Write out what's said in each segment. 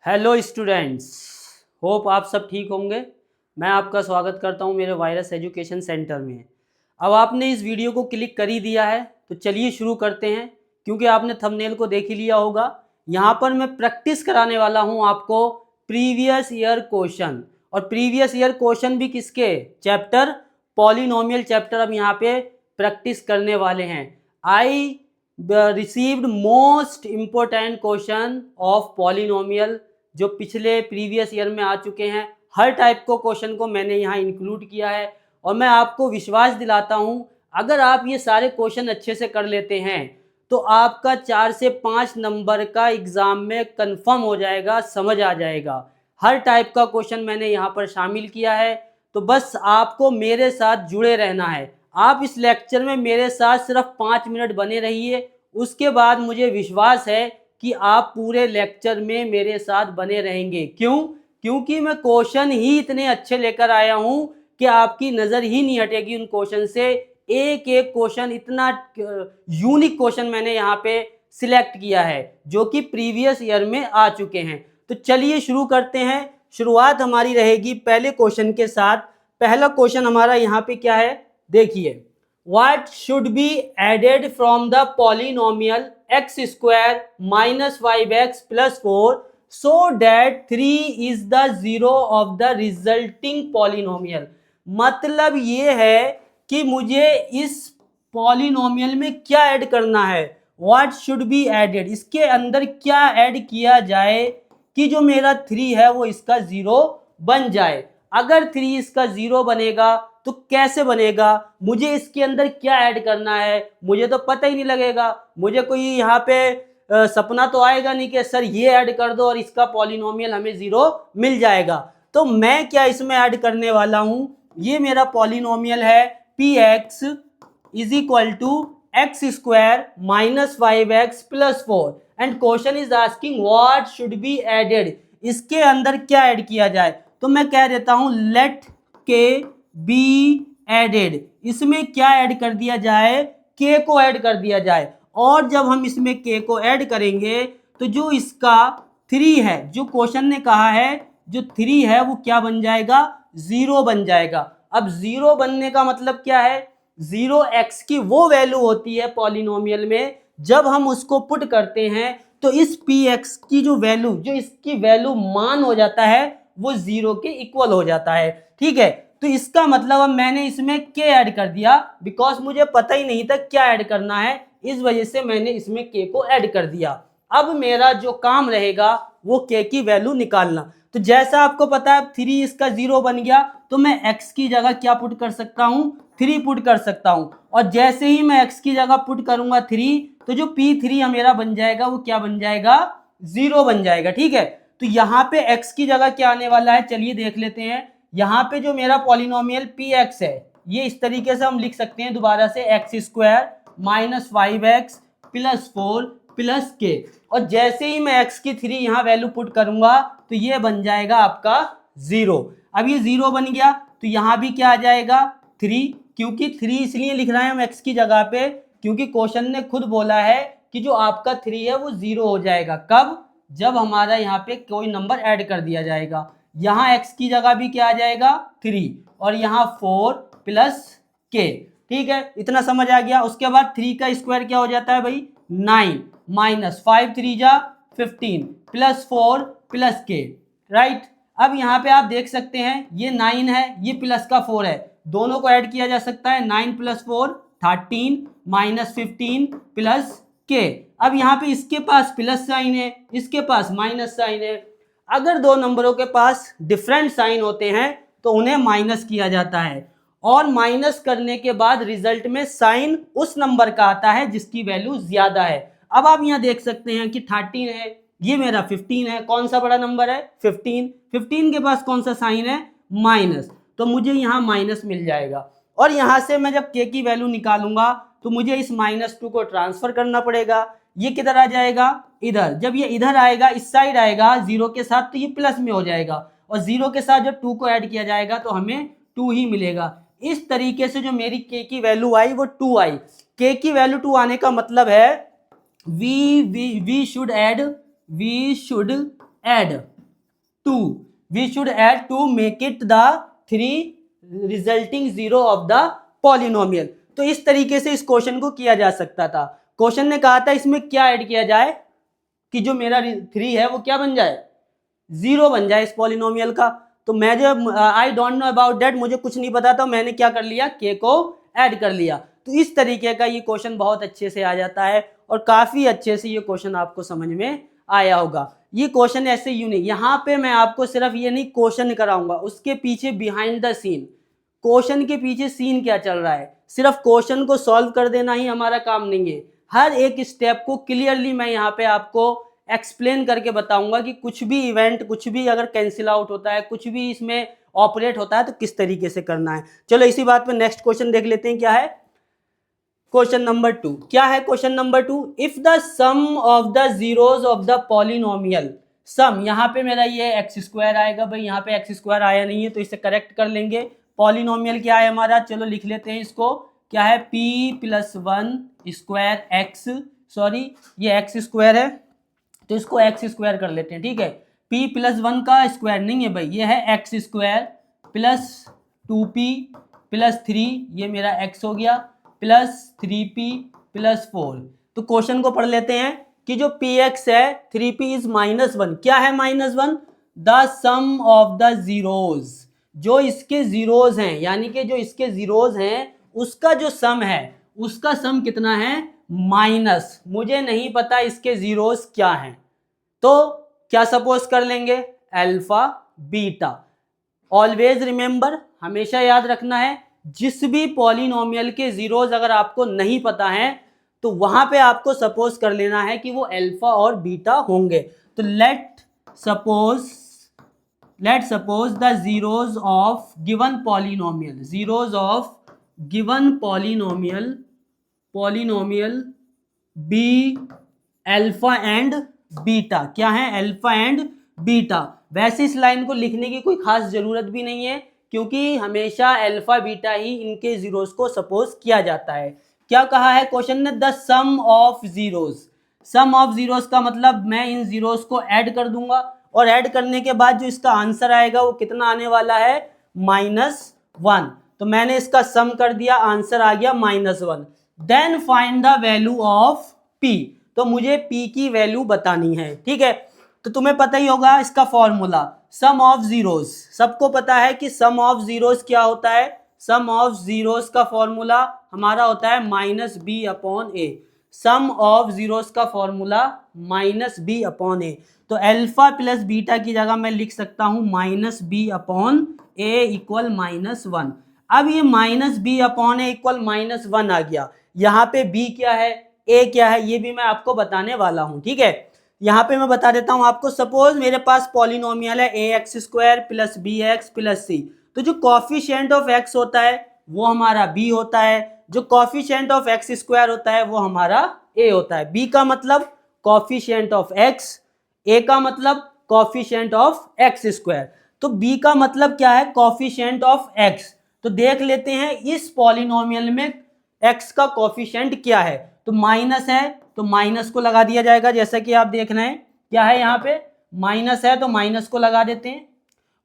Hello students, hope आप सब ठीक होंगे। मैं आपका स्वागत करता हूं मेरे वायरस एजुकेशन सेंटर में। अब आपने इस वीडियो को क्लिक कर ही दिया है तो चलिए शुरू करते हैं। क्योंकि आपने थंबनेल को देख ही लिया होगा, यहाँ पर मैं प्रैक्टिस कराने वाला हूं आपको प्रीवियस ईयर क्वेश्चन। और प्रीवियस ईयर क्वेश्चन भी किसके? चैप्टर पॉलिनोमियल चैप्टर अब यहाँ पे प्रैक्टिस करने वाले हैं। I received most important question of polynomial जो पिछले प्रीवियस ईयर में आ चुके हैं। हर टाइप को क्वेश्चन को मैंने यहाँ इंक्लूड किया है और मैं आपको विश्वास दिलाता हूँ, अगर आप ये सारे क्वेश्चन अच्छे से कर लेते हैं तो आपका 4 से 5 नंबर का एग्जाम में कंफर्म हो जाएगा, समझ आ जाएगा। हर टाइप का क्वेश्चन मैंने यहाँ पर शामिल किया है। तो बस आपको मेरे साथ जुड़े रहना है। आप इस लेक्चर में मेरे साथ सिर्फ 5 मिनट बने रहिए, उसके बाद मुझे विश्वास है कि आप पूरे लेक्चर में मेरे साथ बने रहेंगे। क्यों? क्योंकि मैं क्वेश्चन ही इतने अच्छे लेकर आया हूं कि आपकी नज़र ही नहीं हटेगी उन क्वेश्चन से। एक एक क्वेश्चन, इतना यूनिक क्वेश्चन मैंने यहाँ पे सिलेक्ट किया है जो कि प्रीवियस ईयर में आ चुके हैं। तो चलिए शुरू करते हैं। शुरुआत हमारी रहेगी पहले क्वेश्चन के साथ। पहला क्वेश्चन हमारा यहाँ पे क्या है, देखिए। What should be added from the polynomial x square minus 5x plus 4 so that 3 is the zero of the resulting polynomial? मतलब ये है कि मुझे इस पॉलिनोमियल में क्या ऐड करना है। What should be added, इसके अंदर क्या ऐड किया जाए कि जो मेरा 3 है वो इसका 0 बन जाए। अगर 3 इसका 0 बनेगा तो कैसे बनेगा, मुझे इसके अंदर क्या ऐड करना है, मुझे तो पता ही नहीं लगेगा। मुझे कोई यहाँ पे सपना तो आएगा नहीं कि सर ये ऐड कर दो और इसका पॉलिनोमियल हमें 0 मिल जाएगा। तो मैं क्या इसमें ऐड करने वाला हूँ, ये मेरा पॉलिनोमियल है px is equal to X square minus 5x plus 4 and question is asking what should be added, इसके अंदर क्या ऐड किया जाए। तो मैं कह देता हूं लेट के बी एडेड, इसमें क्या ऐड कर दिया जाए, के को ऐड कर दिया जाए। और जब हम इसमें के को ऐड करेंगे तो जो इसका 3 है, जो क्वेश्चन ने कहा है जो 3 है वो क्या बन जाएगा, 0 बन जाएगा। अब 0 बनने का मतलब क्या है, 0x की वो वैल्यू होती है पॉलिनोमियल में जब हम उसको पुट करते हैं तो इस px की जो वैल्यू, जो इसकी वैल्यू मान हो जाता है वो 0 के इक्वल हो जाता है। ठीक है, तो इसका मतलब अब मैंने इसमें k ऐड कर दिया, बिकॉज मुझे पता ही नहीं था क्या ऐड करना है, इस वजह से मैंने इसमें k को ऐड कर दिया। अब मेरा जो काम रहेगा वो k की वैल्यू निकालना। तो जैसा आपको पता है 3 इसका 0 बन गया तो मैं x की जगह क्या पुट कर सकता हूं, 3 पुट कर सकता हूं। और जैसे ही मैं x की जगह पुट करूंगा 3, तो जो p3 मेरा बन जाएगा वो क्या बन जाएगा, 0 बन जाएगा। ठीक है, तो यहाँ पे x की जगह क्या आने वाला है, चलिए देख लेते हैं। यहाँ पे जो मेरा पॉलिनोमियल px है ये इस तरीके से हम लिख सकते हैं दोबारा से, x square minus 5x plus 4 plus के। और जैसे ही मैं x की 3 यहाँ वैल्यू पुट करूंगा तो ये बन जाएगा आपका 0। अब ये 0 बन गया तो यहाँ भी क्या आ जाएगा, 3, क्योंकि 3 इसलिए लिख रहे हैं हम x की जगह पे क्योंकि क्वेश्चन ने खुद बोला है कि जो आपका 3 है वो 0 हो जाएगा। कब? जब हमारा यहाँ पे कोई नंबर ऐड कर दिया जाएगा। यहाँ x की जगह भी क्या आ जाएगा, 3, और यहाँ 4 प्लस के। ठीक है, इतना समझ आ गया। उसके बाद 3 का स्क्वायर क्या हो जाता है भाई, 9 माइनस 5 3 जा 15 प्लस 4 प्लस के। राइट, अब यहाँ पे आप देख सकते हैं ये 9 है, ये प्लस का 4 है, दोनों को ऐड किया जा सकता है। 9 प्लस 4 13 माइनस 15 प्लस के। अब यहाँ पे इसके पास प्लस साइन है, इसके पास माइनस साइन है। अगर दो नंबरों के पास डिफरेंट साइन होते हैं तो उन्हें माइनस किया जाता है, और माइनस करने के बाद रिजल्ट में साइन उस नंबर का आता है जिसकी वैल्यू ज्यादा है। अब आप यहाँ देख सकते हैं कि 13 है, ये मेरा 15 है, कौन सा बड़ा नंबर है, 15। 15 के पास कौन सा साइन है, माइनस, तो मुझे यहाँ माइनस मिल जाएगा। और यहाँ से मैं जब k की वैल्यू निकालूंगा तो मुझे इस -2 को ट्रांसफर करना पड़ेगा। ये किधर आ जाएगा, इधर। जब ये इधर आएगा, इस साइड आएगा 0 के साथ, तो ये प्लस में हो जाएगा, और 0 के साथ जब 2 को ऐड किया जाएगा तो हमें 2 ही मिलेगा। इस तरीके से जो मेरी k की वैल्यू आई वो 2 आई। k की वैल्यू 2 आने का मतलब है we should add 2 we should add to make it the 3 resulting zero of the polynomial. तो इस तरीके से इस क्वेश्चन को किया जा सकता था। क्वेश्चन ने कहा था इसमें क्या ऐड किया जाए कि जो मेरा 3 है वो क्या बन जाए, 0 बन जाए इस पॉलिनोमियल का। तो मैं जब I don't know about that, मुझे कुछ नहीं पता था, मैंने क्या कर लिया, के को ऐड कर लिया। तो इस तरीके का ये क्वेश्चन बहुत अच्छे से आ जाता है और काफी अच्छे से ये क्वेश्चन आपको समझ में आया होगा। ये क्वेश्चन ऐसे यूनिक, यहाँ पे मैं आपको सिर्फ ये नहीं क्वेश्चन कराऊंगा, उसके पीछे बिहाइंड द सीन, क्वेश्चन के पीछे सीन क्या चल रहा है। सिर्फ क्वेश्चन को सॉल्व कर देना ही हमारा काम नहीं है, हर एक स्टेप को क्लियरली मैं यहाँ पे आपको एक्सप्लेन करके बताऊंगा कि कुछ भी इवेंट, कुछ भी अगर कैंसिल आउट होता है, कुछ भी इसमें ऑपरेट होता है तो किस तरीके से करना है। चलो इसी बात पे नेक्स्ट क्वेश्चन देख लेते हैं क्या है। क्वेश्चन नंबर 2 क्या है। Question number 2, if the sum of the zeros of the polynomial, sum यहाँ पे मेरा ये एक्स स्क्वायर आएगा, भाई यहाँ पे एक्स स्क्वायर आया नहीं है तो इसे करेक्ट कर लेंगे। पॉलिनोमियल क्या है हमारा, चलो लिख लेते हैं इसको, क्या है, p+1 स्क्वायर एक्स, सॉरी ये एक्स स्क्वायर है तो इसको एक्स स्क्वायर कर लेते हैं, ठीक है। p+1 का स्क्वायर नहीं है भाई, ये है एक्स स्क्वायर प्लस 2p+3, ये मेरा x हो गया, प्लस 3p+4। तो क्वेश्चन को पढ़ लेते हैं कि जो px है 3p इज -1, क्या है -1, the sum of the zeros, जो इसके जीरोज हैं, यानी कि जो इसके जीरोज हैं उसका जो सम है, उसका सम कितना है, माइनस, मुझे नहीं पता इसके जीरोज क्या हैं, तो क्या सपोज कर लेंगे, अल्फा बीटा। ऑलवेज रिमेंबर, हमेशा याद रखना है, जिस भी पॉलिनोमियल के जीरोज अगर आपको नहीं पता है तो वहां पे आपको सपोज कर लेना है कि वो अल्फा और बीटा होंगे। तो let suppose the zeros of given polynomial, zeros of given polynomial be alpha and beta, क्या है, अल्फा एंड बीटा। वैसे इस लाइन को लिखने की कोई खास जरूरत भी नहीं है क्योंकि हमेशा अल्फा बीटा ही इनके जीरोस को सपोज किया जाता है। क्या कहा है क्वेश्चन ने, the sum of zeros, sum of zeros का मतलब मैं इन जीरोस को ऐड कर दूंगा और ऐड करने के बाद जो इसका आंसर आएगा वो कितना आने वाला है, -1। तो मैंने इसका सम कर दिया, आंसर आ गया -1। Then find the value of p, तो मुझे p की वैल्यू बतानी है, ठीक है। तो तुम्हें पता ही होगा इसका फॉर्मूला, सम ऑफ जीरोस, सबको पता है कि सम ऑफ जीरोस क्या होता है, सम ऑफ जीरोस का फॉर्मूला हमारा होता है -b/a, सम ऑफ जीरोस का फॉर्मूला -b/a। तो अल्फा प्लस बीटा की जगह मैं लिख सकता हूं -b/a इक्वल -1। अब ये -b/a इक्वल -1 आ गया, यहाँ पे b क्या है, a क्या है, ये भी मैं आपको बताने वाला हूं, ठीक है। यहाँ पे मैं बता देता हूं आपको, सपोज मेरे पास पॉलिनोमियल है ax² + bx + c, तो जो कॉफिशिएंट ऑफ x होता है वो हमारा b होता है, जो कॉफिशिएंट ऑफ x² होता है वो हमारा a होता है। b का मतलब कॉफिशिएंट ऑफ x, a का मतलब कॉफिशिएंट ऑफ x², तो b का मतलब क्या है, कॉफिशिएंट ऑफ x। तो देख लेते हैं इस पॉलिनोमियल में x का कॉफिशिएंट क्या है, तो माइनस है तो माइनस को लगा दिया जाएगा, जैसा कि आप देख रहे हैं क्या है, यहाँ पे माइनस है तो माइनस को लगा देते हैं।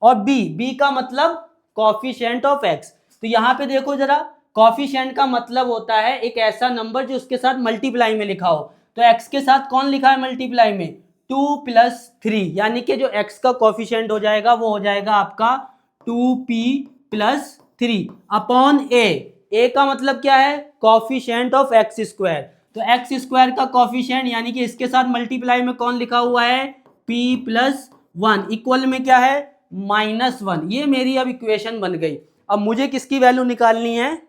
और b का मतलब कॉफिशिएंट ऑफ x, तो यहाँ पे देखो जरा, कॉफिशिएंट का मतलब होता है एक ऐसा नंबर जो उसके साथ मल्टीप्लाई में लिखा हो, तो x के साथ कौन लिखा है मल्टीप्लाई में, 2 + 3, यानी कि जो x का कॉफिशिएंट हो जाएगा वो हो जाएगा आपका 2p+3 अपॉन a का मतलब क्या है, कॉफिशिएंट ऑफ x², तो x² का कॉफिशिएंट यानी कि इसके साथ मल्टीप्लाई में कौन लिखा हुआ है, p+1 इक्वल में क्या है, -1। ये मेरी अब इक्वेशन बन गई। अब मुझे किसकी वैल्यू निकालनी है,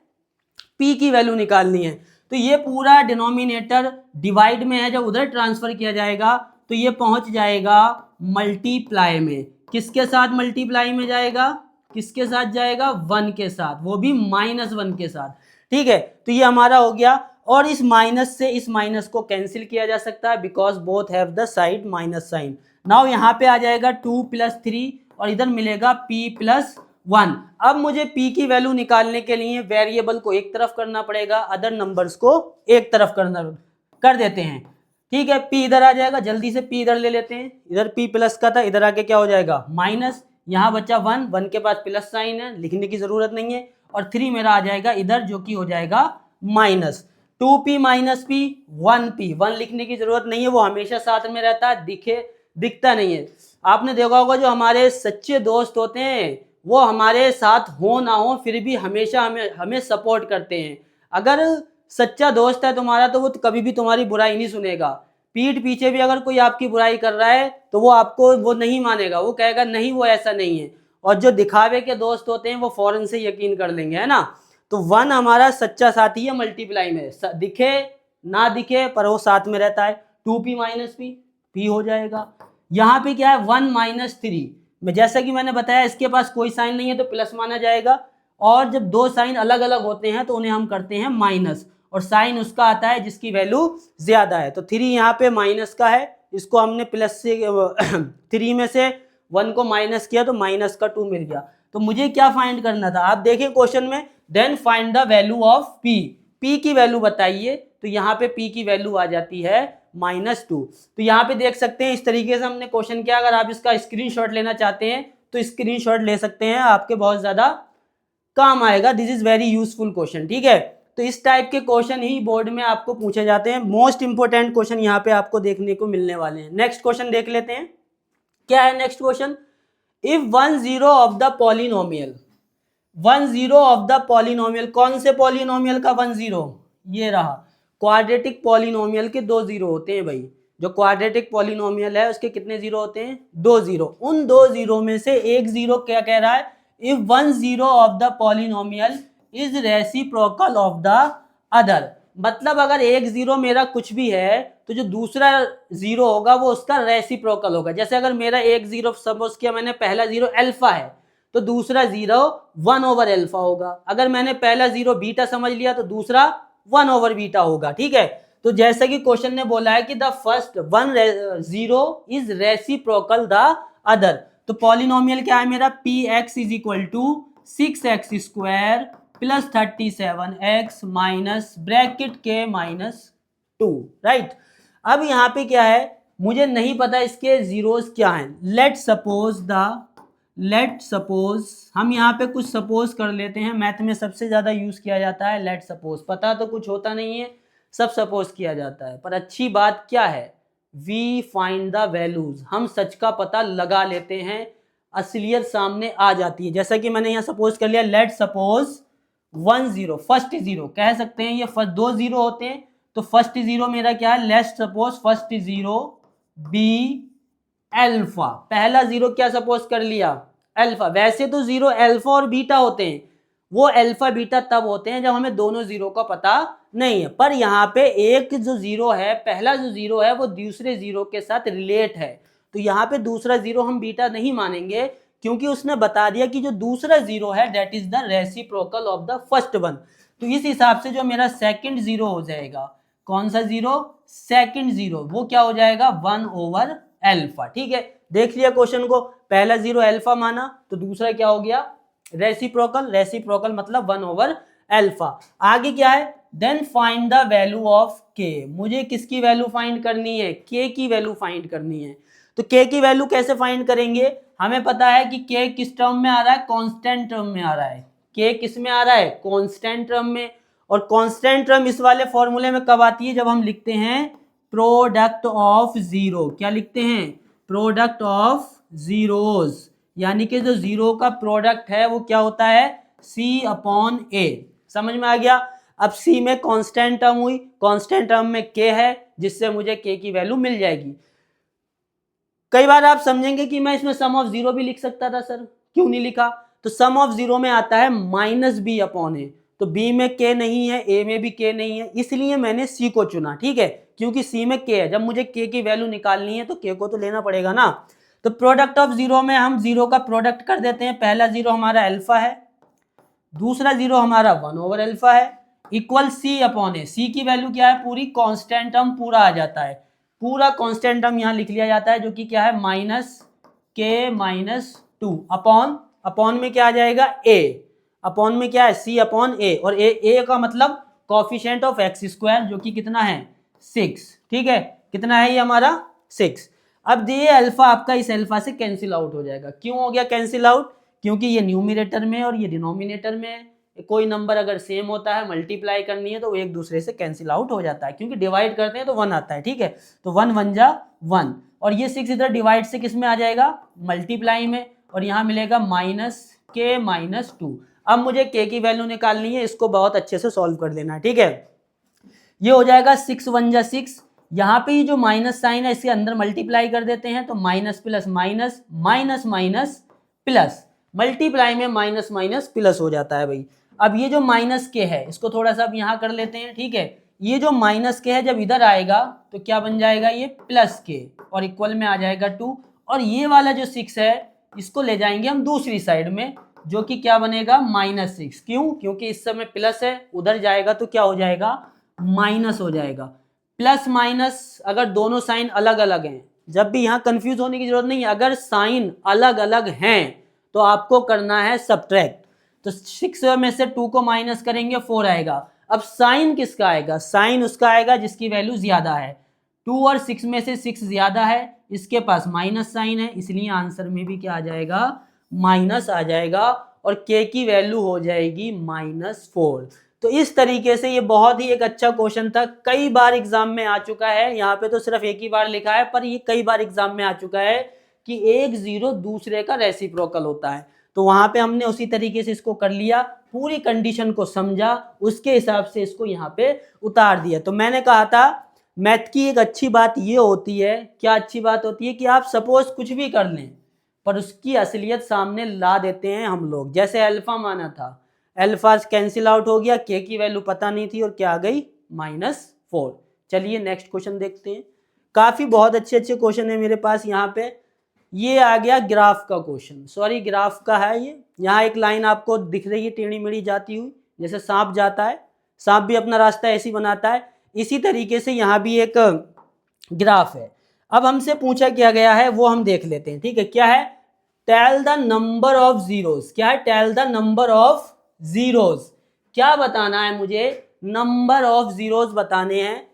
p की वैल्यू निकालनी है। तो ये पूरा डिनोमिनेटर डिवाइड में है, जब उधर ट्रांसफर किया जाएगा तो ये पहुंच जाएगा मल्टीप्लाई में, किसके साथ मल्टीप्लाई में जाएगा, किसके साथ जाएगा, 1 के साथ, वो भी -1 के साथ, ठीक है। तो ये हमारा हो गया, और इस माइनस से इस माइनस को कैंसिल किया जा सकता है because both have the side minus sign. Now यहाँ पे आ जाएगा 2 + 3 और इधर मिलेगा p+1। अब मुझे p की वैल्यू निकालने के लिए वेरिएबल को एक तरफ करना पड़ेगा, अदर नंबर्स को एक तरफ कर देते हैं। ठीक है, p इधर आ जाएगा, जल्दी से p इधर ले लेते हैं, इधर p प्लस का था, इधर आके क्या हो जाएगा माइनस, यहाँ बचा 1, 1 के पास प्लस साइन है, लिखने की जरूरत नहीं है, और 3 मेरा आ जाएगा इधर जो कि हो जाएगा minus 2p minus p 1p, 1 लिखने की जरूरत नहीं है, वो हमेशा साथ में रहता है, दिखता नहीं है। आपने देखा होगा जो हमारे सच्चे दोस्त होते हैं वो हमारे साथ हो ना हो फिर भी हमेशा हमें सपोर्ट करते हैं। अगर सच्चा दोस्त है तुम्हारा तो वो कभी भी तुम्हारी बुराई नहीं सुनेगा, पीठ पीछे भी अगर कोई आपकी बुराई कर रहा है तो वो आपको वो नहीं मानेगा, वो कहेगा नहीं वो ऐसा नहीं है। और जो दिखावे के दोस्त होते हैं वो फौरन से यकीन कर लेंगे, है ना। तो 1 हमारा सच्चा साथी है मल्टीप्लाई में, दिखे ना दिखे पर वो साथ में रहता है। 2p माइनस p हो जाएगा। यहाँ पे क्या है 1 माइनस 3 में, जैसा कि मैंने बताया इसके पास कोई साइन नहीं है तो प्लस माना जाएगा, और जब दो साइन अलग अलग होते हैं तो उन्हें हम करते हैं माइनस, और साइन उसका आता है जिसकी वैल्यू ज्यादा है। तो 3 यहाँ पे माइनस का है, इसको हमने प्लस से 3 में से 1 को माइनस किया तो माइनस का 2 मिल गया। तो मुझे क्या फाइंड करना था, आप देखें क्वेश्चन में, then find the value of p, p की वैल्यू बताइए, तो यहाँ पे p की वैल्यू आ जाती है -2। तो यहाँ पे देख सकते हैं इस तरीके से हमने क्वेश्चन किया। अगर आप इसका स्क्रीनशॉट लेना चाहते हैं तो स्क्रीनशॉट ले सकते हैं, आपके बहुत ज्यादा काम आएगा। This is very useful question, ठीक है। तो इस टाइप के क्वेश्चन ही बोर्ड में आपको पूछे जाते हैं, मोस्ट इंपोर्टेंट क्वेश्चन यहाँ पे आपको देखने को मिलने वाले हैं। नेक्स्ट क्वेश्चन देख लेते हैं, क्या है next question. If 1 0 of the polynomial, 1 0 of the polynomial, कौन से पॉलिनोमियल का 1 0, ये रहा। क्वाड्रेटिक पॉलिनोमियल के 2 0 होते हैं भाई, जो क्वाड्रेटिक पॉलिनोमियल है उसके कितने जीरो होते हैं, 2 0। उन 2 0 में से एक 0 क्या कह रहा है, if 1 0 of the polynomial is reciprocal of the other. मतलब अगर एक 0 मेरा कुछ भी है तो जो दूसरा 0 होगा वो उसका रेसिप्रोकल होगा। जैसे अगर मेरा एक 0 सपोज किया मैंने, पहला 0 अल्फा है तो दूसरा 0 1/अल्फा होगा। अगर मैंने पहला 0 बीटा समझ लिया तो दूसरा 1/बीटा होगा, ठीक है। तो जैसे कि क्वेश्चन ने बोला है कि the first 1 0 is reciprocal the other. तो पॉलिनोमियल क्या है मेरा, px is equal to 6x square plus 37x minus bracket के -2, राइट। अब यहाँ पे क्या है, मुझे नहीं पता इसके जीरोस क्या हैं। लेट सपोज हम यहाँ पे कुछ सपोज कर लेते हैं, मैथ में सबसे ज्यादा यूज किया जाता है लेट सपोज। पता तो कुछ होता नहीं है, सब सपोज किया जाता है, पर अच्छी बात क्या है, वी फाइंड द वैल्यूज, हम सच का पता लगा लेते हैं, असलियत सामने आ जाती है। जैसा कि मैंने यहाँ सपोज कर लिया, लेट सपोज 1 0, फर्स्ट 0 कह सकते हैं, ये फर्स्ट 2 0 होते हैं तो फर्स्ट 0 मेरा क्या है, let suppose first 0 be alpha. पहला 0 क्या सपोज कर लिया, अल्फा। वैसे तो 0 अल्फा और बीटा होते हैं, वो अल्फा बीटा तब होते हैं जब हमें दोनों 0 का पता नहीं है। पर यहाँ पे एक जो 0 है, पहला जो 0 है वो दूसरे 0 के साथ रिलेट है, तो यहाँ पे दूसरा 0 हम बीटा नहीं मानेंगे, क्योंकि उसने बता दिया कि जो दूसरा 0 है that is the reciprocal of the first 1। तो इस हिसाब से जो मेरा सेकंड 0 हो जाएगा, कौन सा 0, सेकंड 0, वो क्या हो जाएगा 1/अल्फा, ठीक है। देख लिया क्वेश्चन को, पहला 0 अल्फा माना तो दूसरा क्या हो गया रेसिप्रोकल मतलब 1/अल्फा। आगे क्या है, then find the value of k। मुझे किसकी वैल्यू फाइंड करनी है, k की वैल्यू फाइंड करनी है। तो k की वैल्यू कैसे फाइंड करेंगे, हमें पता है कि k किस टर्म में आ रहा है, कांस्टेंट टर्म में आ रहा है। k किस में आ रहा है, कांस्टेंट टर्म में। और कांस्टेंट टर्म इस वाले फॉर्मूले में कब आती है, जब हम लिखते हैं प्रोडक्ट ऑफ जीरो। क्या लिखते हैं, प्रोडक्ट ऑफ जीरोज, यानी कि जो 0 का प्रोडक्ट है वो क्या होता है, c/a। समझ में आ गया। अब c में कांस्टेंट टर्म हुई, कांस्टेंट टर्म में k है, जिससे मुझे k की वैल्यू मिल जाएगी। कई बार आप समझेंगे कि मैं इसमें सम ऑफ 0 भी लिख सकता था सर, क्यों नहीं लिखा। तो सम ऑफ 0 में आता है -b/a, तो b में k नहीं है, a में भी k नहीं है, इसलिए मैंने c को चुना, ठीक है, क्योंकि c में k है। जब मुझे k की वैल्यू निकालनी है तो k को तो लेना पड़ेगा ना। तो प्रोडक्ट ऑफ 0 में हम 0 का प्रोडक्ट कर देते हैं। पहला 0 हमारा अल्फा है, दूसरा 0 हमारा 1/अल्फा है, इक्वल c/a। c की वैल्यू क्या है, पूरी कांस्टेंट टर्म पूरा आ जाता है, पूरा कांस्टेंट टर्म यहाँ लिख लिया जाता है, जो कि क्या है -k-2 अपॉन में क्या आ जाएगा a, अपॉन में क्या है c/a, और a का मतलब कोफिशिएंट ऑफ x स्क्वायर, जो कि कितना है 6, ठीक है। कितना है ये हमारा 6। अब ये अल्फा आपका इस अल्फा से कैंसिल आउट हो जाएगा। क्यों हो गया कैंसिल आउट? क्योंकि ये न्यूमिनेटर में और ये डिनोमिनेटर में है। कोई नंबर अगर सेम होता है, मल्टीप्लाई करनी है तो वो एक दूसरे से कैंसिल आउट हो जाता है, क्योंकि डिवाइड करते हैं तो 1 आता है। ठीक है, तो 1 1 जा 1, और ये 6 इधर डिवाइड से किस में आ जाएगा? मल्टीप्लाई में, और यहाँ मिलेगा -k-2। अब मुझे k की वैल्यू निकालनी है, इसको बहुत अच्छे से सॉल्व कर लेना है। ठीक है, ये हो जाएगा 6 1 जा 6, यहाँ पे ये जो माइनस साइन है इसके अंदर मल्टीप्लाई कर देते हैं, तो minus plus minus, minus minus plus, multiply में माइनस माइनस प्लस हो जाता है भाई। अब ये जो माइनस के है इसको थोड़ा सा अब यहाँ कर लेते हैं। ठीक है, ये जो माइनस के है जब इधर आएगा तो क्या बन जाएगा? ये प्लस के, और इक्वल में आ जाएगा 2, और ये वाला जो 6 है इसको ले जाएंगे हम दूसरी साइड में, जो कि क्या बनेगा? -6। क्यों? क्योंकि इस समय प्लस है, उधर जाएगा तो क्या हो जाएगा? माइनस हो जाएगा। प्लस माइनस अगर दोनों साइन अलग अलग हैं, जब भी यहाँ कंफ्यूज होने की जरूरत नहीं है, अगर साइन अलग अलग हैं तो आपको करना है सब्ट्रैक्ट। तो 6 में से 2 को माइनस करेंगे 4 आएगा। अब साइन किसका आएगा? साइन उसका आएगा जिसकी वैल्यू ज्यादा है। 2 और 6 में से 6 ज्यादा है, इसके पास माइनस साइन है, इसलिए आंसर में भी क्या आ जाएगा? माइनस आ जाएगा, और के की वैल्यू हो जाएगी -4। तो इस तरीके से ये बहुत ही एक अच्छा क्वेश्चन था, कई बार एग्जाम में आ चुका है। यहाँ पे तो सिर्फ एक ही बार लिखा है, पर ये कई बार एग्जाम में आ चुका है कि एक जीरो दूसरे का रेसिप्रोकल होता है। तो वहां पे हमने उसी तरीके से इसको कर लिया, पूरी कंडीशन को समझा, उसके हिसाब से इसको यहाँ पे उतार दिया। तो मैंने कहा था मैथ की एक अच्छी बात ये होती है, क्या अच्छी बात होती है? कि आप सपोज कुछ भी कर लें पर उसकी असलियत सामने ला देते हैं हम लोग। जैसे अल्फा माना था, अल्फा कैंसिल आउट हो गया, के की वैल्यू पता नहीं थी और क्या आ गई? -4। चलिए नेक्स्ट क्वेश्चन देखते हैं। काफी बहुत अच्छे अच्छे क्वेश्चन है मेरे पास यहाँ पे। ये आ गया ग्राफ का क्वेश्चन, सॉरी ग्राफ का है ये। यहाँ एक लाइन आपको दिख रही है टेढ़ी मेढ़ी जाती हुई, जैसे सांप जाता है, सांप भी अपना रास्ता ऐसे ही बनाता है, इसी तरीके से यहाँ भी एक ग्राफ है। अब हमसे पूछा क्या गया है वो हम देख लेते हैं। ठीक है, क्या है? Tell the number of zeros. क्या है? Tell the number of zeros. क्या बताना है मुझे? नंबर ऑफ जीरोस बताने हैं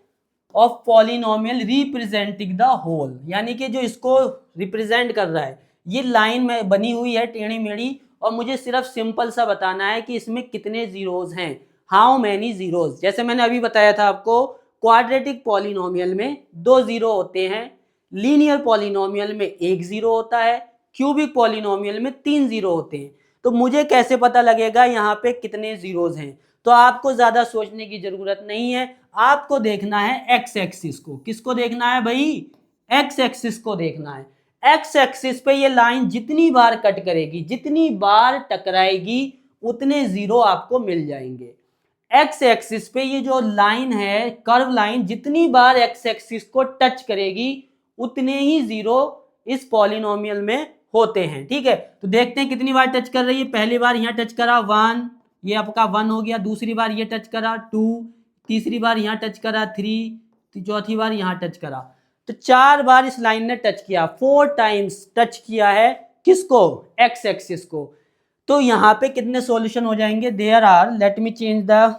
of polynomial representing the whole, यानी कि जो इसको रिप्रेजेंट कर रहा है। ये लाइन में बनी हुई है टेढ़ी मेढ़ी, और मुझे सिर्फ सिंपल सा बताना है कि इसमें कितने जीरोस हैं, हाउ मैनी जीरोस। जैसे मैंने अभी बताया था आपको, क्वाड्रेटिक पॉलिनोमियल में 2 जीरो होते हैं, लीनियर पॉलिनोमियल में 1 जीरो होता है, क्यूबिक पॉलिनोमियल में 3 जीरो होते हैं। तो मुझे कैसे पता लगेगा यहाँ पे कितने जीरोस हैं? तो आपको ज्यादा सोचने की जरूरत नहीं है, आपको देखना है एक्स एक्सिस को। किसको देखना है भाई? एक्स एक्सिस को देखना है। एक्स एक्सिस पे ये लाइन जितनी बार कट करेगी, जितनी बार टकराएगी, उतने जीरो आपको मिल जाएंगे। एक्स एक्सिस पे ये जो लाइन है, कर्व लाइन, जितनी बार एक्स एक्सिस को टच करेगी उतने ही जीरो इस पॉलिनोमियल में होते हैं। ठीक है, तो देखते हैं कितनी बार टच कर रही है। पहली बार यहाँ टच करा 1, ये आपका 1 हो गया। दूसरी बार ये टच करा 2, तीसरी बार यहाँ टच करा 3, चौथी बार यहाँ टच करा। तो 4 बार इस लाइन ने टच किया, 4 टाइम्स टच किया है किसको? एक्स एक्सिस को। तो यहाँ पे कितने सॉल्यूशन हो जाएंगे? There are, let me change the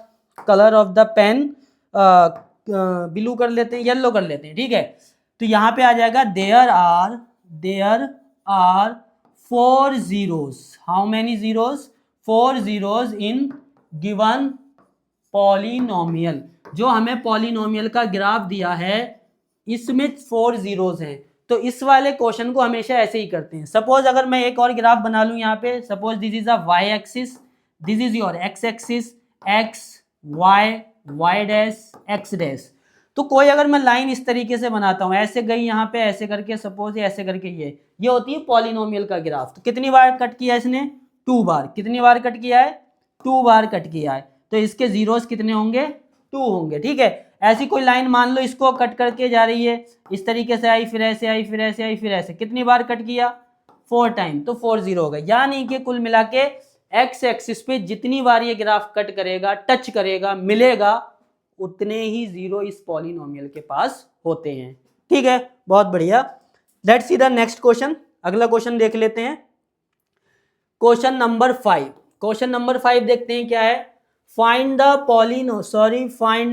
colour of the pen, blue कर लेते हैं, येलो कर लेते हैं। ठीक है, तो यहाँ पे आ जाएगा there are 4 zeros. How many zeros? 4 zeros in given polynomial. जो हमें पॉलिनोमियल का ग्राफ दिया है इसमें 4 जीरोस हैं। तो इस वाले क्वेश्चन को हमेशा ऐसे ही करते हैं। सपोज अगर मैं एक और ग्राफ बना लूं यहाँ पे, suppose this is a Y axis, this is your X axis, X Y, Y dash, X dash. तो कोई अगर मैं लाइन इस तरीके से बनाता हूँ, ऐसे गई यहाँ पे, ऐसे करके, सपोज ऐसे करके, ये होती है पॉलिनोमियल का ग्राफ। तो कितनी बार कट किया इसने? 2 बार। कितनी बार कट किया है? 2 बार कट किया है। तो इसके जीरोस कितने होंगे? 2 होंगे। ठीक है, ऐसी कोई लाइन मान लो इसको कट करके जा रही है, इस तरीके से आई, फिर ऐसे आई, फिर ऐसे आई, फिर ऐसे। कितनी बार कट किया? 4 टाइम, तो 4 जीरो हो गए। यानी कि कुल मिला के एक्स एक्सिस पे जितनी बार ये ग्राफ कट करेगा, टच करेगा, मिलेगा, उतने ही जीरो इस पॉलिनोमियल के पास होते हैं। ठीक है, बहुत बढ़िया। Let's see the next question. अगला क्वेश्चन देख लेते हैं, क्वेश्चन नंबर 5। क्वेश्चन नंबर 5 देखते हैं क्या है। फाइंड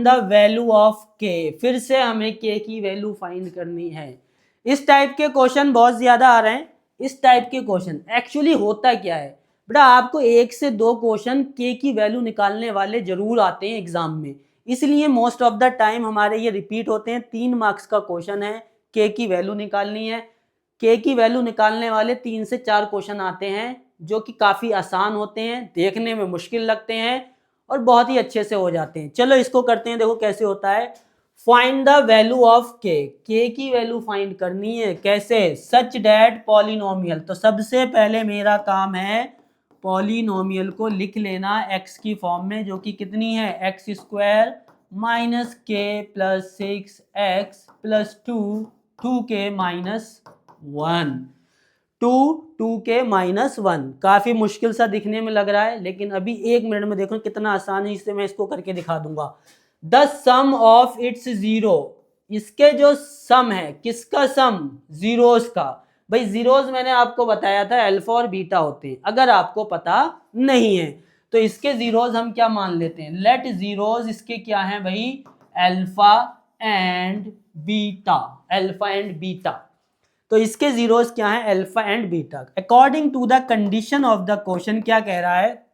द वैल्यू ऑफ के। फिर से हमें के की वैल्यू फाइंड करनी है। इस टाइप के क्वेश्चन बहुत ज्यादा आ रहे हैं। इस टाइप के क्वेश्चन एक्चुअली होता क्या है बेटा, आपको 1 से 2 क्वेश्चन के की वैल्यू निकालने वाले जरूर आते हैं एग्जाम में, इसलिए मोस्ट ऑफ द टाइम हमारे ये रिपीट होते हैं। 3 मार्क्स का क्वेश्चन है, के की वैल्यू निकालनी है। के की वैल्यू निकालने वाले 3 से 4 क्वेश्चन आते हैं जो कि काफी आसान होते हैं, देखने में मुश्किल लगते हैं और बहुत ही अच्छे से हो जाते हैं। चलो इसको करते हैं, देखो कैसे होता है। फाइंड द वैल्यू ऑफ के की वैल्यू फाइंड करनी है। कैसे? Such that polynomial. तो सबसे पहले मेरा काम है पॉलिनोमियल को लिख लेना एक्स की फॉर्म में, जो कि कितनी है, एक्स स्क्वायर माइनस के प्लस 6x प्लस 2 के माइनस 1 2 के माइनस 1। काफी मुश्किल सा दिखने में लग रहा है, लेकिन अभी 1 मिनट में देखो कितना आसानी से मैं इसको करके दिखा दूंगा। The sum of its zero, इसके जो सम है, किसका सम, जीरोस का। भाई जीरोस मैंने आपको बताया था अल्फा और बीटा होते हैं, अगर आपको पता नहीं है तो इसके जीरोस हम क्या मान लेते हैं, लेट जीरोस इसके क्या है भाई, alpha and beta. Alpha and beta, तो इसके जीरोस क्या है, alpha and beta. According to the condition of the question क्या कह रहा है,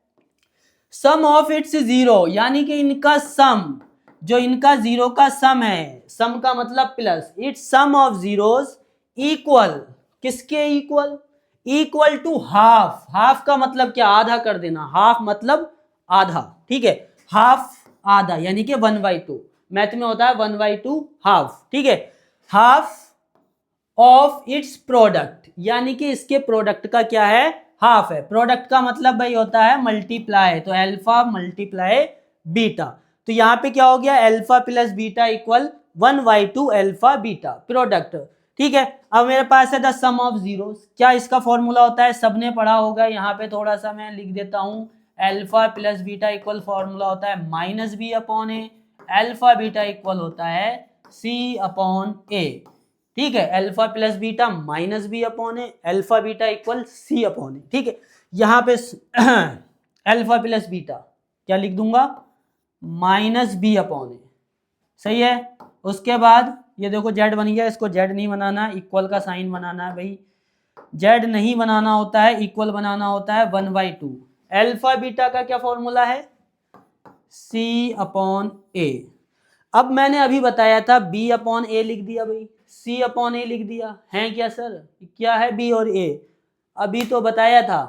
सम ऑफ इट्स जीरो, यानी कि इनका सम, जो इनका जीरो का सम है, सम का मतलब plus, it's sum of zeros equal, किसके equal, equal to half. Half का मतलब क्या, आधा कर देना, हाफ मतलब आधा, ठीक है, हाफ आधा, यानी कि 1/2। मैथ में होता है 1/2 हाफ, ठीक है। हाफ ऑफ इट्स प्रोडक्ट, यानी कि इसके प्रोडक्ट का क्या है, हाफ है। प्रोडक्ट का मतलब भाई होता है मल्टीप्लाई, तो अल्फा मल्टीप्लाई बीटा। तो यहाँ पे क्या हो गया, alpha plus beta equal 1/2 alpha beta product, ठीक है। अब मेरे पास है द सम ऑफ जीरोस, क्या इसका फॉर्मूला होता है, सबने पढ़ा होगा। यहाँ पे थोड़ा सा मैं लिख देता हूँ, alpha plus beta equal formula होता है minus B upon A, alpha beta equal होता है सी अपॉन ए, ठीक है। Alpha plus beta minus B upon A, alpha beta equal C upon A, ठीक है। यहाँ पे अल्फा प्लस बीटा क्या लिख दूंगा, माइनस बी अपॉन ए, सही है। उसके बाद ये देखो जेड बन गया, इसको जेड नहीं बनाना, इक्वल का साइन बनाना है भाई, जेड नहीं बनाना होता है, इक्वल बनाना होता है 1/2। अल्फा बीटा का क्या फॉर्मूला है, सी अपॉन ए। अब मैंने अभी बताया था बी अपॉन ए लिख दिया भाई, सी अपॉन ए लिख दिया है, क्या सर, क्या है बी और ए, अभी तो बताया था।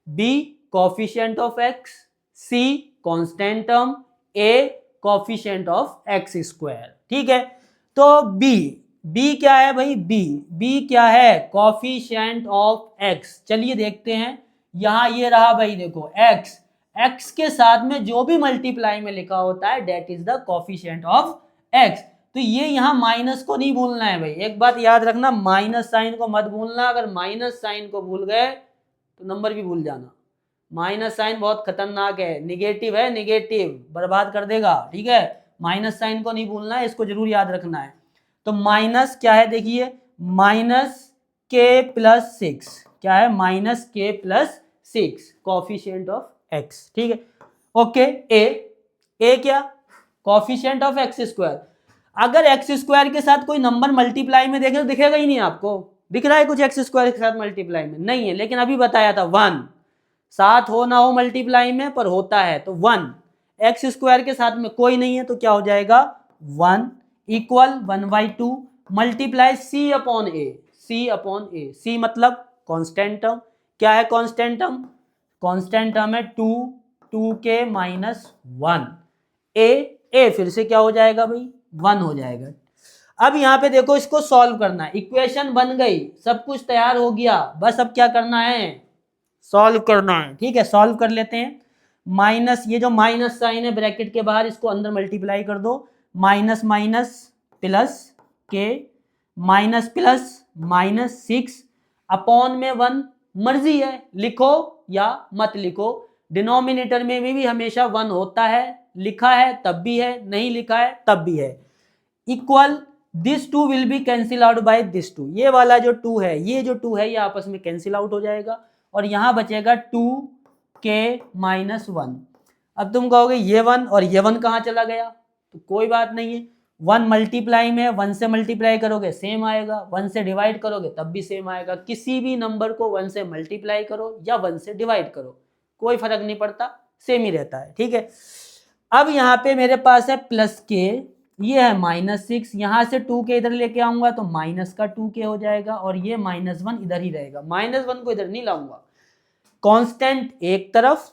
B coefficient of X, C constant term, A coefficient of X square, ठीक है। तो बी क्या है भाई, बी क्या है, कोफिशिएंट ऑफ एक्स। चलिए देखते हैं, यहां ये रहा भाई, देखो एक्स, एक्स के साथ में जो भी मल्टीप्लाई में लिखा होता है that is the coefficient of X. तो ये यहाँ माइनस को नहीं भूलना है भाई, एक बात याद रखना, माइनस साइन को मत भूलना। अगर माइनस साइन को भूल गए तो नंबर भी भूल जाना। माइनस साइन बहुत खतरनाक है, निगेटिव है, निगेटिव बर्बाद कर देगा, ठीक है। माइनस साइन को नहीं भूलना है, इसको जरूर याद रखना है। तो माइनस क्या है, देखिए माइनस के प्लस 6, क्या है, माइनस के प्लस 6 कोफिशिएंट ऑफ एक्स, ठीक है। ओके, ए क्या, कोफिशिएंट ऑफ एक्स स्क्वायर। अगर एक्स स्क्वायर के साथ कोई नंबर मल्टीप्लाई में देखे तो दिखेगा ही नहीं, आपको दिख रहा है कुछ एक्स स्क्वायर के साथ मल्टीप्लाई में, नहीं है। लेकिन अभी बताया था 1, साथ हो ना हो मल्टीप्लाई में पर होता है, तो 1 एक्स स्क्वायर के साथ में कोई नहीं है तो क्या हो जाएगा 1 इक्वल 1/2 मल्टीप्लाई सी अपॉन ए, सी अपॉन ए, सी मतलब कांस्टेंट टर्म। क्या है कांस्टेंट टर्म, कांस्टेंट टर्म है 2 के माइनस 1, ए फिर से क्या हो जाएगा भाई 1 हो जाएगा। अब यहाँ पे देखो, इसको सॉल्व करना है, इक्वेशन बन गई, सब कुछ तैयार हो गया, बस अब क्या करना है, सॉल्व करना है, ठीक है। सॉल्व कर लेते हैं। माइनस, ये जो माइनस साइन है ब्रैकेट के बाहर, इसको अंदर मल्टीप्लाई कर दो, माइनस माइनस प्लस के, माइनस प्लस माइनस 6 अपॉन में 1, मर्जी है लिखो या मत लिखो, डिनोमिनेटर में भी हमेशा 1 होता है, लिखा है तब भी है, नहीं लिखा है तब भी है। Equal this 2 will be cancel out by this 2, ये वाला जो 2 है, ये जो 2 है, ये आपस में कैंसिल आउट हो जाएगा और यहां बचेगा 2 के माइनस 1। अब तुम कहोगे ये 1 और ये 1 कहाँ चला गया, तो कोई बात नहीं है, 1 मल्टीप्लाई में 1 से मल्टीप्लाई करोगे सेम आएगा, 1 से डिवाइड करोगे तब भी सेम आएगा। किसी भी नंबर को 1 से मल्टीप्लाई करो या 1 से डिवाइड करो, कोई फर्क नहीं पड़ता, सेम ही रहता है, ठीक है। अब यहाँ पे मेरे पास है प्लस के, ये है -6, यहाँ से 2 के इधर लेके आऊंगा तो माइनस का 2 के हो जाएगा, और ये -1 इधर ही रहेगा, -1 को इधर नहीं लाऊंगा, कांस्टेंट एक तरफ,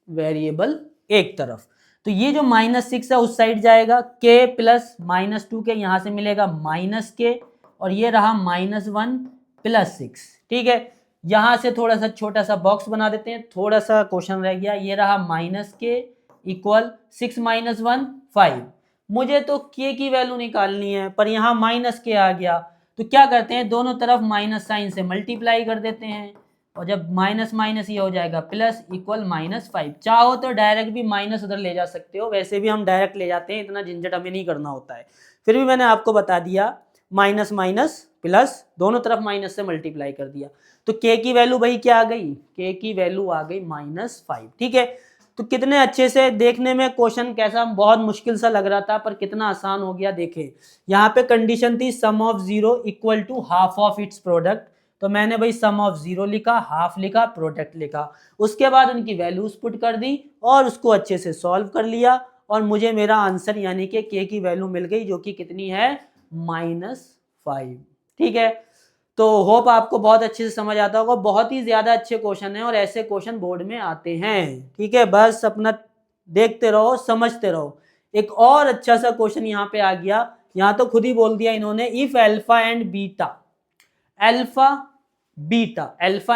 वेरिएबल एक तरफ, तो ये जो -6 है उस साइड जाएगा, के प्लस -2 के यहाँ से मिलेगा -के, और ये रहा -1 + 6, ठीक है। यहाँ से थोड़ा सा छोटा सा बॉक्स बना देते हैं, थोड़ा सा क्वेश्चन रह गया, ये रहा -के इक्वल 6 - 1 5, मुझे तो के की वैल्यू निकालनी है पर यहाँ -के आ गया, तो क्या करते हैं दोनों तरफ माइनस साइन से मल्टीप्लाई कर देते हैं, और जब माइनस माइनस ये हो जाएगा प्लस इक्वल -5। चाहो तो डायरेक्ट भी माइनस उधर ले जा सकते हो, वैसे भी हम डायरेक्ट ले जाते हैं, इतना झंझट हमें नहीं करना होता है, फिर भी मैंने आपको बता दिया माइनस माइनस प्लस दोनों तरफ माइनस से मल्टीप्लाई कर दिया, तो के की वैल्यू भाई क्या आ गई, के की वैल्यू आ गई -5, ठीक है। तो कितने अच्छे से, देखने में क्वेश्चन कैसा बहुत मुश्किल सा लग रहा था पर कितना आसान हो गया, देखें यहाँ पे कंडीशन थी sum of 0 equal to half of its product, तो मैंने भाई सम ऑफ 0 लिखा, हाफ लिखा, प्रोडक्ट लिखा, उसके बाद उनकी वैल्यूज पुट कर दी और उसको अच्छे से सॉल्व कर लिया, और मुझे मेरा आंसर यानी कि के की वैल्यू मिल गई जो कि कितनी है -5, ठीक है। तो होप आपको बहुत अच्छे से समझ आता होगा, बहुत ही ज्यादा अच्छे क्वेश्चन हैं और ऐसे क्वेश्चन बोर्ड में आते हैं, ठीक है। बस अपना देखते रहो, समझते रहो। एक और अच्छा सा क्वेश्चन यहाँ पे आ गया, यहाँ तो खुद ही बोल दिया इन्होंने, if alpha and beta, alpha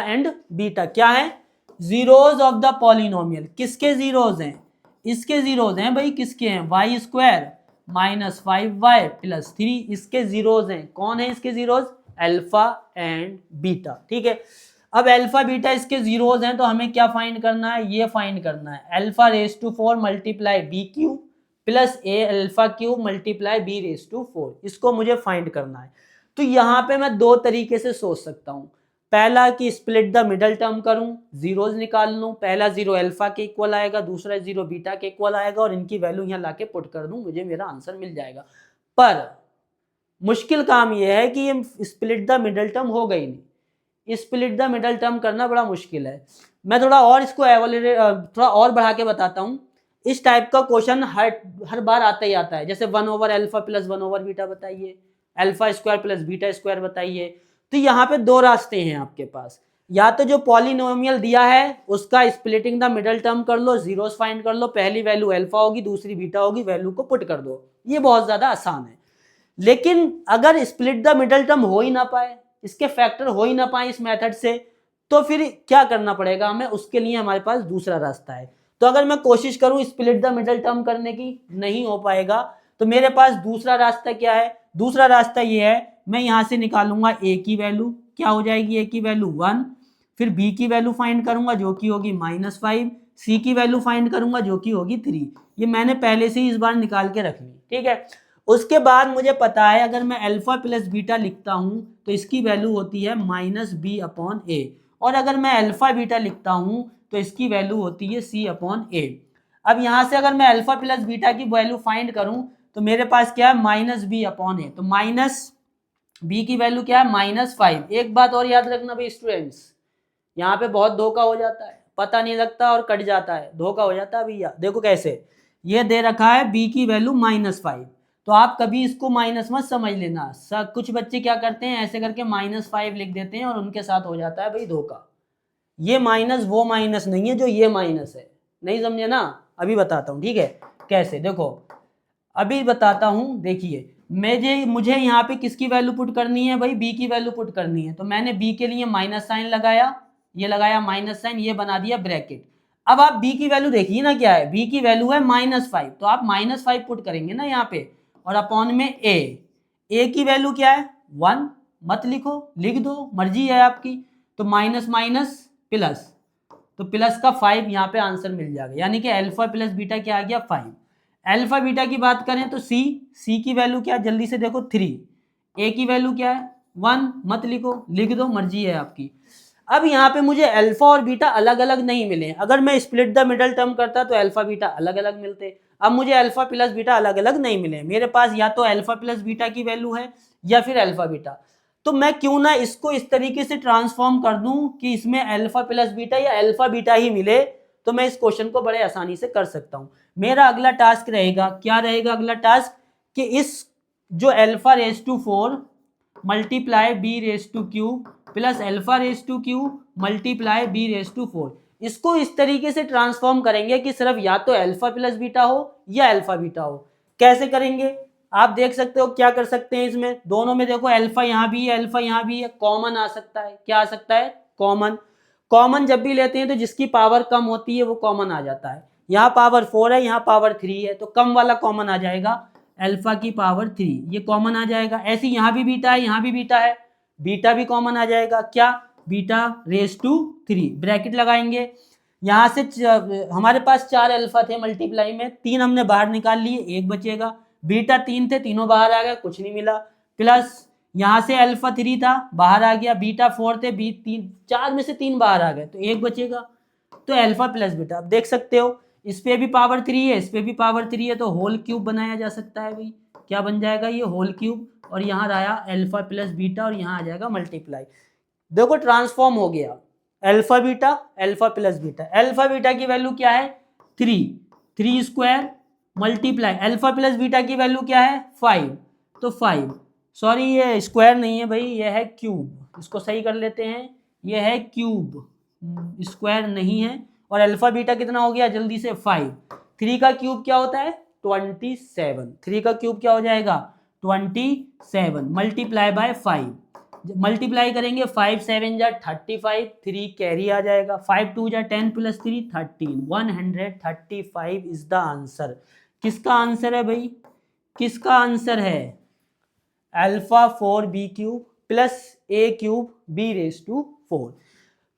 and beta क्या है, जीरोज ऑफ द पॉलिनोमियल, किसके जीरोज हैं, इसके जीरोज हैं भाई, किसके हैं, y² -5y + 3, इसके जीरोज हैं, कौन है इसके जीरोज, अल्फा एंड बीटा, ठीक है। अब अल्फा बीटा इसके जीरोज हैं तो हमें क्या फाइंड करना है, ये फाइंड करना है α⁴ multiply b³ + a⁴ multiply b⁴, इसको मुझे फाइंड करना है। तो यहाँ पे मैं दो तरीके से सोच सकता हूँ, पहला कि स्प्लिट द मिडल टर्म करूं, जीरोज निकाल लूं, पहला 0 अल्फा के इक्वल आएगा, दूसरा 0 बीटा के इक्वल आएगा, और इनकी वैल्यू यहाँ लाके पुट कर दूं, मुझे मेरा आंसर मिल जाएगा। पर मुश्किल काम यह है कि ये स्प्लिट द मिडल टर्म हो गई नहीं, स्प्लिट द मिडल टर्म करना बड़ा मुश्किल है। मैं थोड़ा और इसको थोड़ा और बढ़ा के बताता हूँ। इस टाइप का क्वेश्चन हर बार आता ही आता है, जैसे 1/α + 1/β बताइए, α² + β² बताइए। तो यहाँ पे दो रास्ते हैं आपके पास, या तो जो पॉलिनोमियल दिया है उसका स्प्लिटिंग द मिडल टर्म कर लो, जीरोस फाइंड कर लो, पहली वैल्यू अल्फा होगी दूसरी बीटा होगी, वैल्यू को पुट कर दो, ये बहुत ज्यादा आसान है। लेकिन अगर स्प्लिट द मिडल टर्म हो ही ना पाए, इसके फैक्टर हो ही ना पाए इस मेथड से, तो फिर क्या करना पड़ेगा हमें, उसके लिए हमारे पास दूसरा रास्ता है। तो अगर मैं कोशिश करूं स्प्लिट द मिडल टर्म करने की, नहीं हो पाएगा, तो मेरे पास दूसरा रास्ता क्या है, दूसरा रास्ता ये है, मैं यहां से निकालूंगा a की वैल्यू, क्या हो जाएगी a की वैल्यू 1, फिर b की वैल्यू फाइंड करूंगा जो कि होगी -5, c की वैल्यू फाइंड करूंगा जो कि होगी 3, ये मैंने पहले से ही इस बार निकाल के रख ली, ठीक है। उसके बाद मुझे पता है अगर मैं अल्फा प्लस बीटा लिखता हूं तो इसकी वैल्यू होती है -b/a, और अगर मैं अल्फा बीटा लिखता हूं तो इसकी वैल्यू होती है c/a। अब यहां से अगर मैं अल्फा प्लस बीटा की वैल्यू फाइंड करूं तो मेरे पास क्या है -b/a, तो -b की वैल्यू क्या है -5। एक बात और याद रखना भाई स्टूडेंट्स, यहाँ पे बहुत धोखा हो जाता है, पता नहीं लगता और कट जाता है, धोखा हो जाता है भैया। देखो कैसे, ये दे रखा है b की वैल्यू -5, तो आप कभी इसको माइनस मत समझ लेना। कुछ बच्चे क्या करते हैं ऐसे करके -5 लिख देते हैं और उनके साथ हो जाता है भाई धोखा। ये माइनस वो माइनस नहीं है जो ये माइनस है, नहीं समझे ना, अभी बताता हूँ, ठीक है। कैसे, देखो अभी बताता हूँ, देखिए मुझे यहाँ पे किसकी वैल्यू पुट करनी है भाई, b की वैल्यू पुट करनी है, तो मैंने b के लिए माइनस साइन लगाया, ये लगाया माइनस साइन, ये बना दिया ब्रैकेट। अब आप b की वैल्यू देखिए ना क्या है, b की वैल्यू है -5, तो आप -5 पुट करेंगे ना यहाँ पे, और अपॉन में a की वैल्यू क्या है 1, मत लिखो, लिख दो, मर्जी है आपकी, तो माइनस माइनस प्लस, तो प्लस का 5 यहाँ पे आंसर मिल जाएगा, यानी कि अल्फा प्लस बीटा क्या आ गया 5। अल्फा बीटा की बात करें तो c की वैल्यू क्या है, जल्दी से देखो 3, a की वैल्यू क्या है 1, मत लिखो, लिख दो, मर्जी है आपकी। अब यहाँ पे मुझे अल्फा और बीटा अलग अलग नहीं मिले, अगर मैं स्प्लिट द मिडल टर्म करता तो अल्फा बीटा अलग अलग मिलते। अब मुझे अल्फा प्लस बीटा अलग अलग नहीं मिले, मेरे पास या तो अल्फा प्लस बीटा की वैल्यू है या फिर अल्फा बीटा। तो मैं क्यों ना इसको इस तरीके से ट्रांसफॉर्म कर दूं कि इसमें अल्फा प्लस बीटा या अल्फा बीटा ही मिले, तो मैं इस क्वेश्चन को बड़े आसानी से कर सकता हूं। मेरा अगला टास्क रहेगा, क्या रहेगा अगला टास्क, कि इस जो alpha raise to 4 multiply B raise to cube plus alpha raise to cube multiply B raise to 4, इसको इस तरीके से ट्रांसफॉर्म करेंगे कि सिर्फ या तो अल्फा प्लस बीटा हो या अल्फा बीटा हो। कैसे करेंगे आप देख सकते हो, क्या कर सकते हैं इसमें, दोनों में देखो अल्फा यहाँ भी है अल्फा यहाँ भी है, कॉमन आ सकता है। क्या आ सकता है, कॉमन। कॉमन जब भी लेते हैं तो जिसकी पावर कम होती है वो कॉमन आ जाता है। यहाँ पावर 4 है, यहाँ पावर 3 है, तो कम वाला कॉमन आ जाएगा, अल्फा की पावर 3, ये कॉमन आ जाएगा। ऐसे यहाँ भी बीटा है, यहाँ भी बीटा है, बीटा भी कॉमन आ जाएगा, क्या, बीटा रेज टू 3, ब्रैकेट लगाएंगे। यहाँ से हमारे पास 4 अल्फा थे मल्टीप्लाई में, 3 हमने बाहर निकाल लिए, 1 बचेगा। बीटा 3 थे, तीनों बाहर आ गए, कुछ नहीं मिला। प्लस यहाँ से अल्फा 3 था, बाहर आ गया। बीटा 4 थे, 4 में से 3 बाहर आ गए, तो 1 बचेगा। तो अल्फा प्लस बीटा, आप देख सकते हो इस पे भी पावर 3 है, इस पे भी पावर 3 है, तो होल क्यूब बनाया जा सकता है भाई। क्या बन जाएगा ये, होल क्यूब, और यहाँ रहा अल्फा प्लस बीटा और यहाँ आ जाएगा मल्टीप्लाई। देखो ट्रांसफॉर्म हो गया, alpha beta alpha plus beta. Alpha beta की वैल्यू क्या है, 3 square multiply alpha plus beta की वैल्यू क्या है, 5, तो 5, सॉरी ये स्क्वायर नहीं है भाई, ये है क्यूब, इसको सही कर लेते हैं, ये है क्यूब, स्क्वायर नहीं है। और अल्फा बीटा कितना हो गया जल्दी से, 5। 3 का क्यूब क्या होता है, 27। 3 का क्यूब क्या हो जाएगा, 27 मल्टीप्लाई बाय 5, मल्टीप्लाई करेंगे 5 7 जा 35, 3 कैरी आ जाएगा, 5 2 जा 10 प्लस 3 13, 135 इज द आंसर। किसका आंसर है भाई, किसका आंसर है, alpha 4 B cube plus A cube B raise to 4।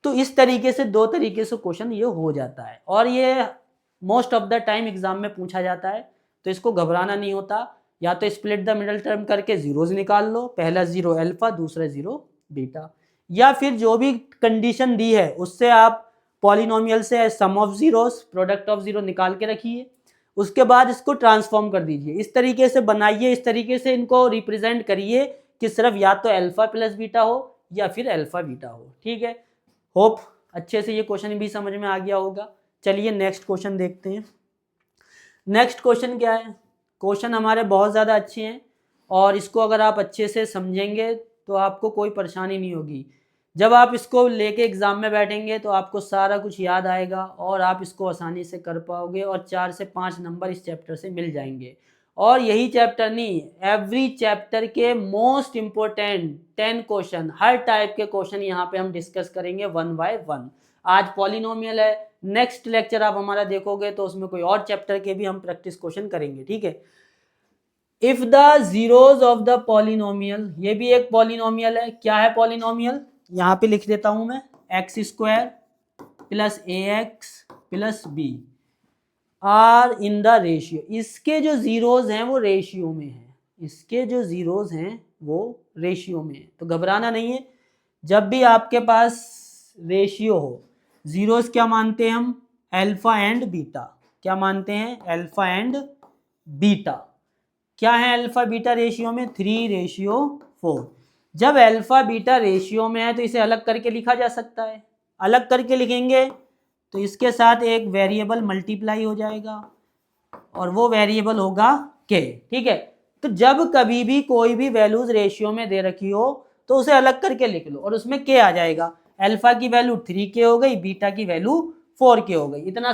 तो इस तरीके से, दो तरीके से क्वेश्चन ये हो जाता है, और ये most of the time exam में पूछा जाता है, तो इसको घबराना नहीं होता। या तो स्प्लिट द मिडल टर्म करके जीरोज निकाल लो, पहला जीरो अल्फा दूसरा जीरो बीटा, या फिर जो भी कंडीशन दी है उससे आप पॉलिनोमियल से sum of zeros product of zero निकाल के रखिए, उसके बाद इसको ट्रांसफॉर्म कर दीजिए, इस तरीके से बनाइए, इस तरीके से इनको रिप्रेजेंट करिए कि सिर्फ या तो अल्फा प्लस बीटा हो या फिर अल्फा बीटा हो। ठीक है, होप अच्छे से ये क्वेश्चन भी समझ में आ गया होगा। चलिए नेक्स्ट क्वेश्चन देखते हैं। नेक्स्ट क्वेश्चन क्या है, क्वेश्चन हमारे बहुत ज़्यादा अच्छे हैं, और इसको अगर आप अच्छे से समझेंगे तो आपको कोई परेशानी नहीं होगी। जब आप इसको लेके एग्ज़ाम में बैठेंगे तो आपको सारा कुछ याद आएगा और आप इसको आसानी से कर पाओगे, और 4 से 5 नंबर इस चैप्टर से मिल जाएंगे। और यही चैप्टर नहीं, एवरी चैप्टर के मोस्ट इम्पोर्टेंट 10 क्वेश्चन, हर टाइप के क्वेश्चन यहाँ पे हम डिस्कस करेंगे 1 बाय 1। आज पॉलिनोमियल है, नेक्स्ट लेक्चर आप हमारा देखोगे तो उसमें कोई और चैप्टर के भी हम प्रैक्टिस क्वेश्चन करेंगे। ठीक है, if the zeros of the polynomial, ये भी एक पॉलिनोमियल है। क्या है पॉलिनोमियल, यहाँ पे लिख देता हूं मैं, X square plus A X plus B are in the ratio. इसके जो जीरोज हैं वो रेशियो में हैं, इसके जो जीरोज हैं वो रेशियो में है, तो घबराना नहीं है। जब भी आपके पास रेशियो हो, जीरोज क्या मानते हैं हम, अल्फा एंड बीटा। क्या मानते हैं, अल्फा एंड बीटा। क्या है अल्फा बीटा रेशियो में, 3:4। जब अल्फा बीटा रेशियो में है तो इसे अलग करके लिखा जा सकता है। अलग करके लिखेंगे तो इसके साथ एक वेरिएबल मल्टीप्लाई हो जाएगा और वो वेरिएबल होगा के। ठीक है, तो जब कभी भी कोई भी वैल्यूज रेशियो में दे रखी हो तो उसे अलग करके लिख लो और उसमें के आ जाएगा। अल्फा की वैल्यू 3k हो गई, बीटा की वैल्यू 4k हो गई। इतना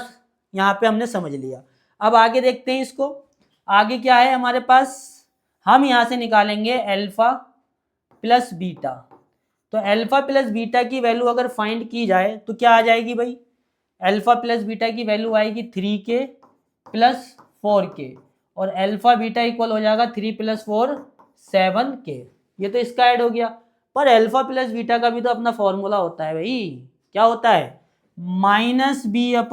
यहाँ पे हमने समझ लिया। अब आगे देखते हैं इसको, आगे क्या है हमारे पास, हम यहाँ से निकालेंगे अल्फा प्लस बीटा। तो अल्फा प्लस बीटा की वैल्यू अगर फाइंड की जाए तो क्या आ जाएगी भाई, अल्फा प्लस बीटा की वैल्यू आएगी 3k प्लस 4k, और अल्फा बीटा इक्वल हो जाएगा 3 + 4 7k। ये तो इसका ऐड हो गया, पर अल्फा प्लस बीटा का भी तो अपना फॉर्मूला होता है भाई। क्या होता है, -b/a।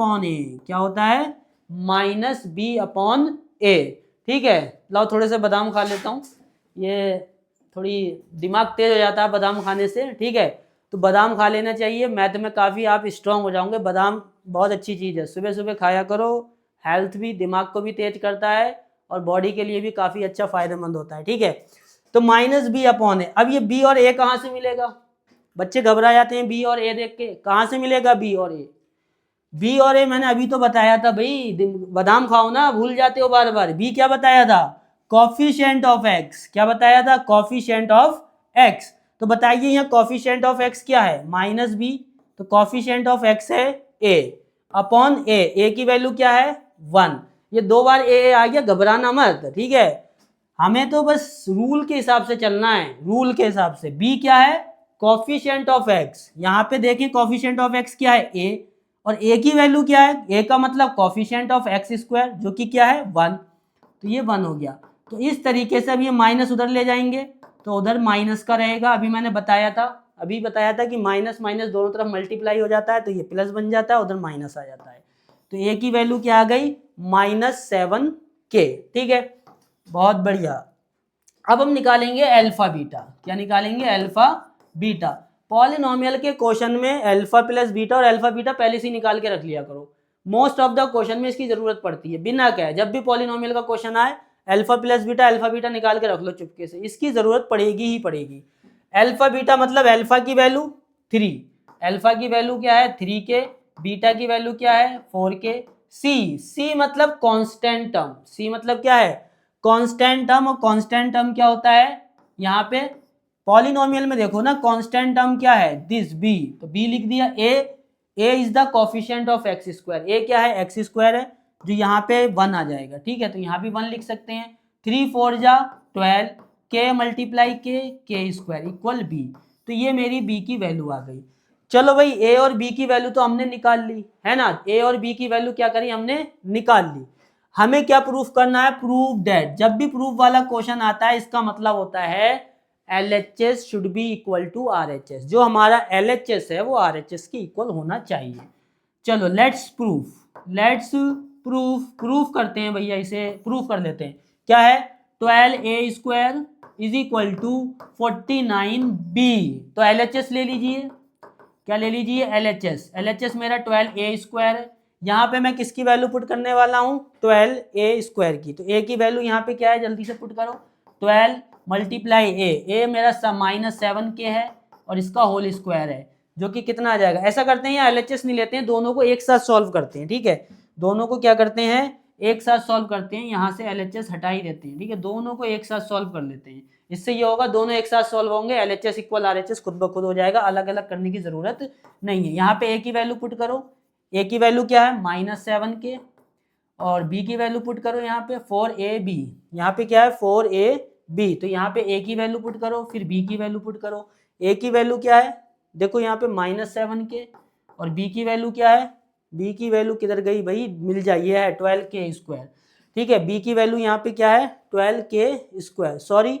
क्या होता है, -b/a। ठीक है, लाओ थोड़े से बादाम खा लेता हूँ, ये थोड़ी दिमाग तेज हो जाता है बादाम खाने से। ठीक है, तो बादाम खा लेना चाहिए। मैथ में काफ़ी आप स्ट्रांग हो जाओगे। बादाम बहुत अच्छी चीज़ है, सुबह सुबह खाया करो। हेल्थ भी, दिमाग को भी तेज करता है और बॉडी के लिए भी काफ़ी अच्छा फायदेमंद होता है। ठीक है, तो माइनस बी अपॉन ए। अब ये बी और ए कहाँ से मिलेगा? बच्चे घबरा जाते हैं बी और ए देख के। कहाँ से मिलेगा बी और ए? बी और ए मैंने अभी तो बताया था भाई, बादाम खाओ ना, भूल जाते हो बार बार। बी क्या बताया था? Coefficient of X. क्या बताया था? Coefficient of X. तो बताइए यहाँ कॉफिशिएंट ऑफ एक्स क्या है? Minus B. तो कॉफिशिएंट ऑफ एक्स है ए अपॉन ए। ए की वैल्यू क्या है? 1। ये 2 बार ए आ गया, घबराना मत। ठीक है, हमें तो बस रूल के हिसाब से चलना है, रूल के हिसाब से। बी क्या है? Coefficient of x. यहाँ पे देखिए कॉफिशिएंट ऑफ एक्स क्या है? ए। और ए की वैल्यू क्या है? ए का मतलब कॉफिशिएंट ऑफ एक्स स्क्वायर, जो कि क्या है? 1। तो ये 1 हो गया। तो इस तरीके से अब ये माइनस उधर ले जाएंगे तो उधर माइनस का रहेगा। अभी मैंने बताया था, अभी बताया था कि माइनस माइनस दोनों तरफ मल्टीप्लाई हो जाता है तो ये प्लस बन जाता है, उधर माइनस आ जाता है। तो ए की वैल्यू क्या आ गई? -7k। ठीक है, बहुत बढ़िया। अब हम निकालेंगे अल्फा बीटा। क्या निकालेंगे? Alpha beta. पॉलिनोमियल के क्वेश्चन में अल्फा प्लस बीटा और अल्फा बीटा पहले से निकाल के रख लिया करो। मोस्ट ऑफ द क्वेश्चन में इसकी जरूरत पड़ती है। बिना क्या है, जब भी पॉलिनोमियल का क्वेश्चन आए alpha plus beta alpha beta निकाल के रख लो चुपके से, इसकी जरूरत पड़ेगी ही पड़ेगी। अल्फा बीटा मतलब अल्फा की वैल्यू 3, अल्फा की वैल्यू क्या है? 3k, बीटा की वैल्यू क्या है? 4k। सी मतलब कांस्टेंट टर्म। सी मतलब क्या है? Constant term. और कांस्टेंट टर्म क्या होता है? यहाँ पे पॉलिनोमियल में देखो ना, कांस्टेंट टर्म क्या है? This B. तो बी लिख दिया। A is the coefficient of X square. A क्या है? एक्स स्क्वायर है, जो यहाँ पे 1 आ जाएगा। ठीक है, तो यहाँ भी 1 लिख सकते हैं। 3 4 जा 12, के मल्टीप्लाई के स्क्वायर इक्वल बी। तो ये मेरी बी की वैल्यू आ गई। चलो भाई, ए और बी की वैल्यू तो हमने निकाल ली है ना। ए और बी की वैल्यू क्या करी? हमने निकाल ली। हमें क्या प्रूफ करना है? Proof that. जब भी प्रूफ वाला क्वेश्चन आता है इसका मतलब होता है LHS should be equal to RHS। जो हमारा LHS है वो RHS की इक्वल होना चाहिए। चलो लेट्स प्रूफ करते हैं भैया, इसे प्रूफ कर लेते हैं। क्या है? 12a square is equal to 49b। तो LHS ले लीजिए। क्या ले लीजिए? LHS मेरा 12a स्क्वायर है। यहाँ पे मैं किसकी वैल्यू पुट करने वाला हूँ? 12a स्क्वायर की। तो a की वैल्यू यहाँ पे क्या है? जल्दी से पुट करो। 12 मल्टीप्लाई a मेरा -7k है और इसका होल स्क्वायर है, जो कि कितना आ जाएगा? ऐसा करते हैं, या LHS नहीं लेते हैं, दोनों को एक साथ सॉल्व करते हैं। ठीक है, दोनों को क्या करते हैं? एक साथ सॉल्व करते हैं। यहाँ से LHS हटा ही देते हैं। ठीक है, दोनों को एक साथ सॉल्व कर लेते हैं। इससे ये होगा, दोनों एक साथ सॉल्व होंगे, LHS इक्वल RHS खुद ब खुद हो जाएगा, अलग अलग करने की जरूरत नहीं है। यहाँ पे a की वैल्यू पुट करो। a की वैल्यू क्या है? -7k। और b की वैल्यू पुट करो यहाँ पे 4ab। यहाँ पे क्या है? 4ab। तो यहाँ पे a की वैल्यू पुट करो, फिर b की वैल्यू पुट करो। a की वैल्यू क्या है? देखो यहाँ पे -7k। और b की वैल्यू क्या है? b की वैल्यू किधर गई भाई? मिल जाइए, है 12k स्क्वायर। ठीक है, b की वैल्यू यहाँ पे क्या है? 12k square. सॉरी,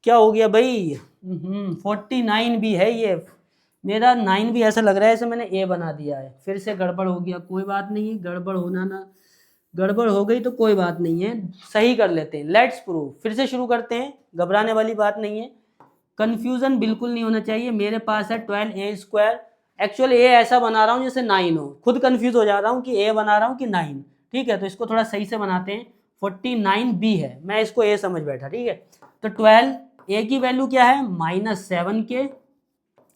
क्या हो गया भाई? 49 भी है ये। मेरा 9 भी ऐसा लग रहा है जैसे मैंने ए बना दिया है। फिर से गड़बड़ हो गया, कोई बात नहीं है, गड़बड़ होना ना, गड़बड़ हो गई तो कोई बात नहीं है, सही कर लेते हैं। Let's proof. फिर से शुरू करते हैं, घबराने वाली बात नहीं है, कन्फ्यूजन बिल्कुल नहीं होना चाहिए। मेरे पास है 12a स्क्वायर। एक्चुअली ए ऐसा बना रहा हूँ जैसे 9 हो, खुद कन्फ्यूज हो जा रहा हूँ कि ए बना रहा हूँ कि 9। ठीक है, तो इसको थोड़ा सही से बनाते हैं। 49b है, मैं इसको ए समझ बैठा। ठीक है, तो 12 ए की वैल्यू क्या है? -7k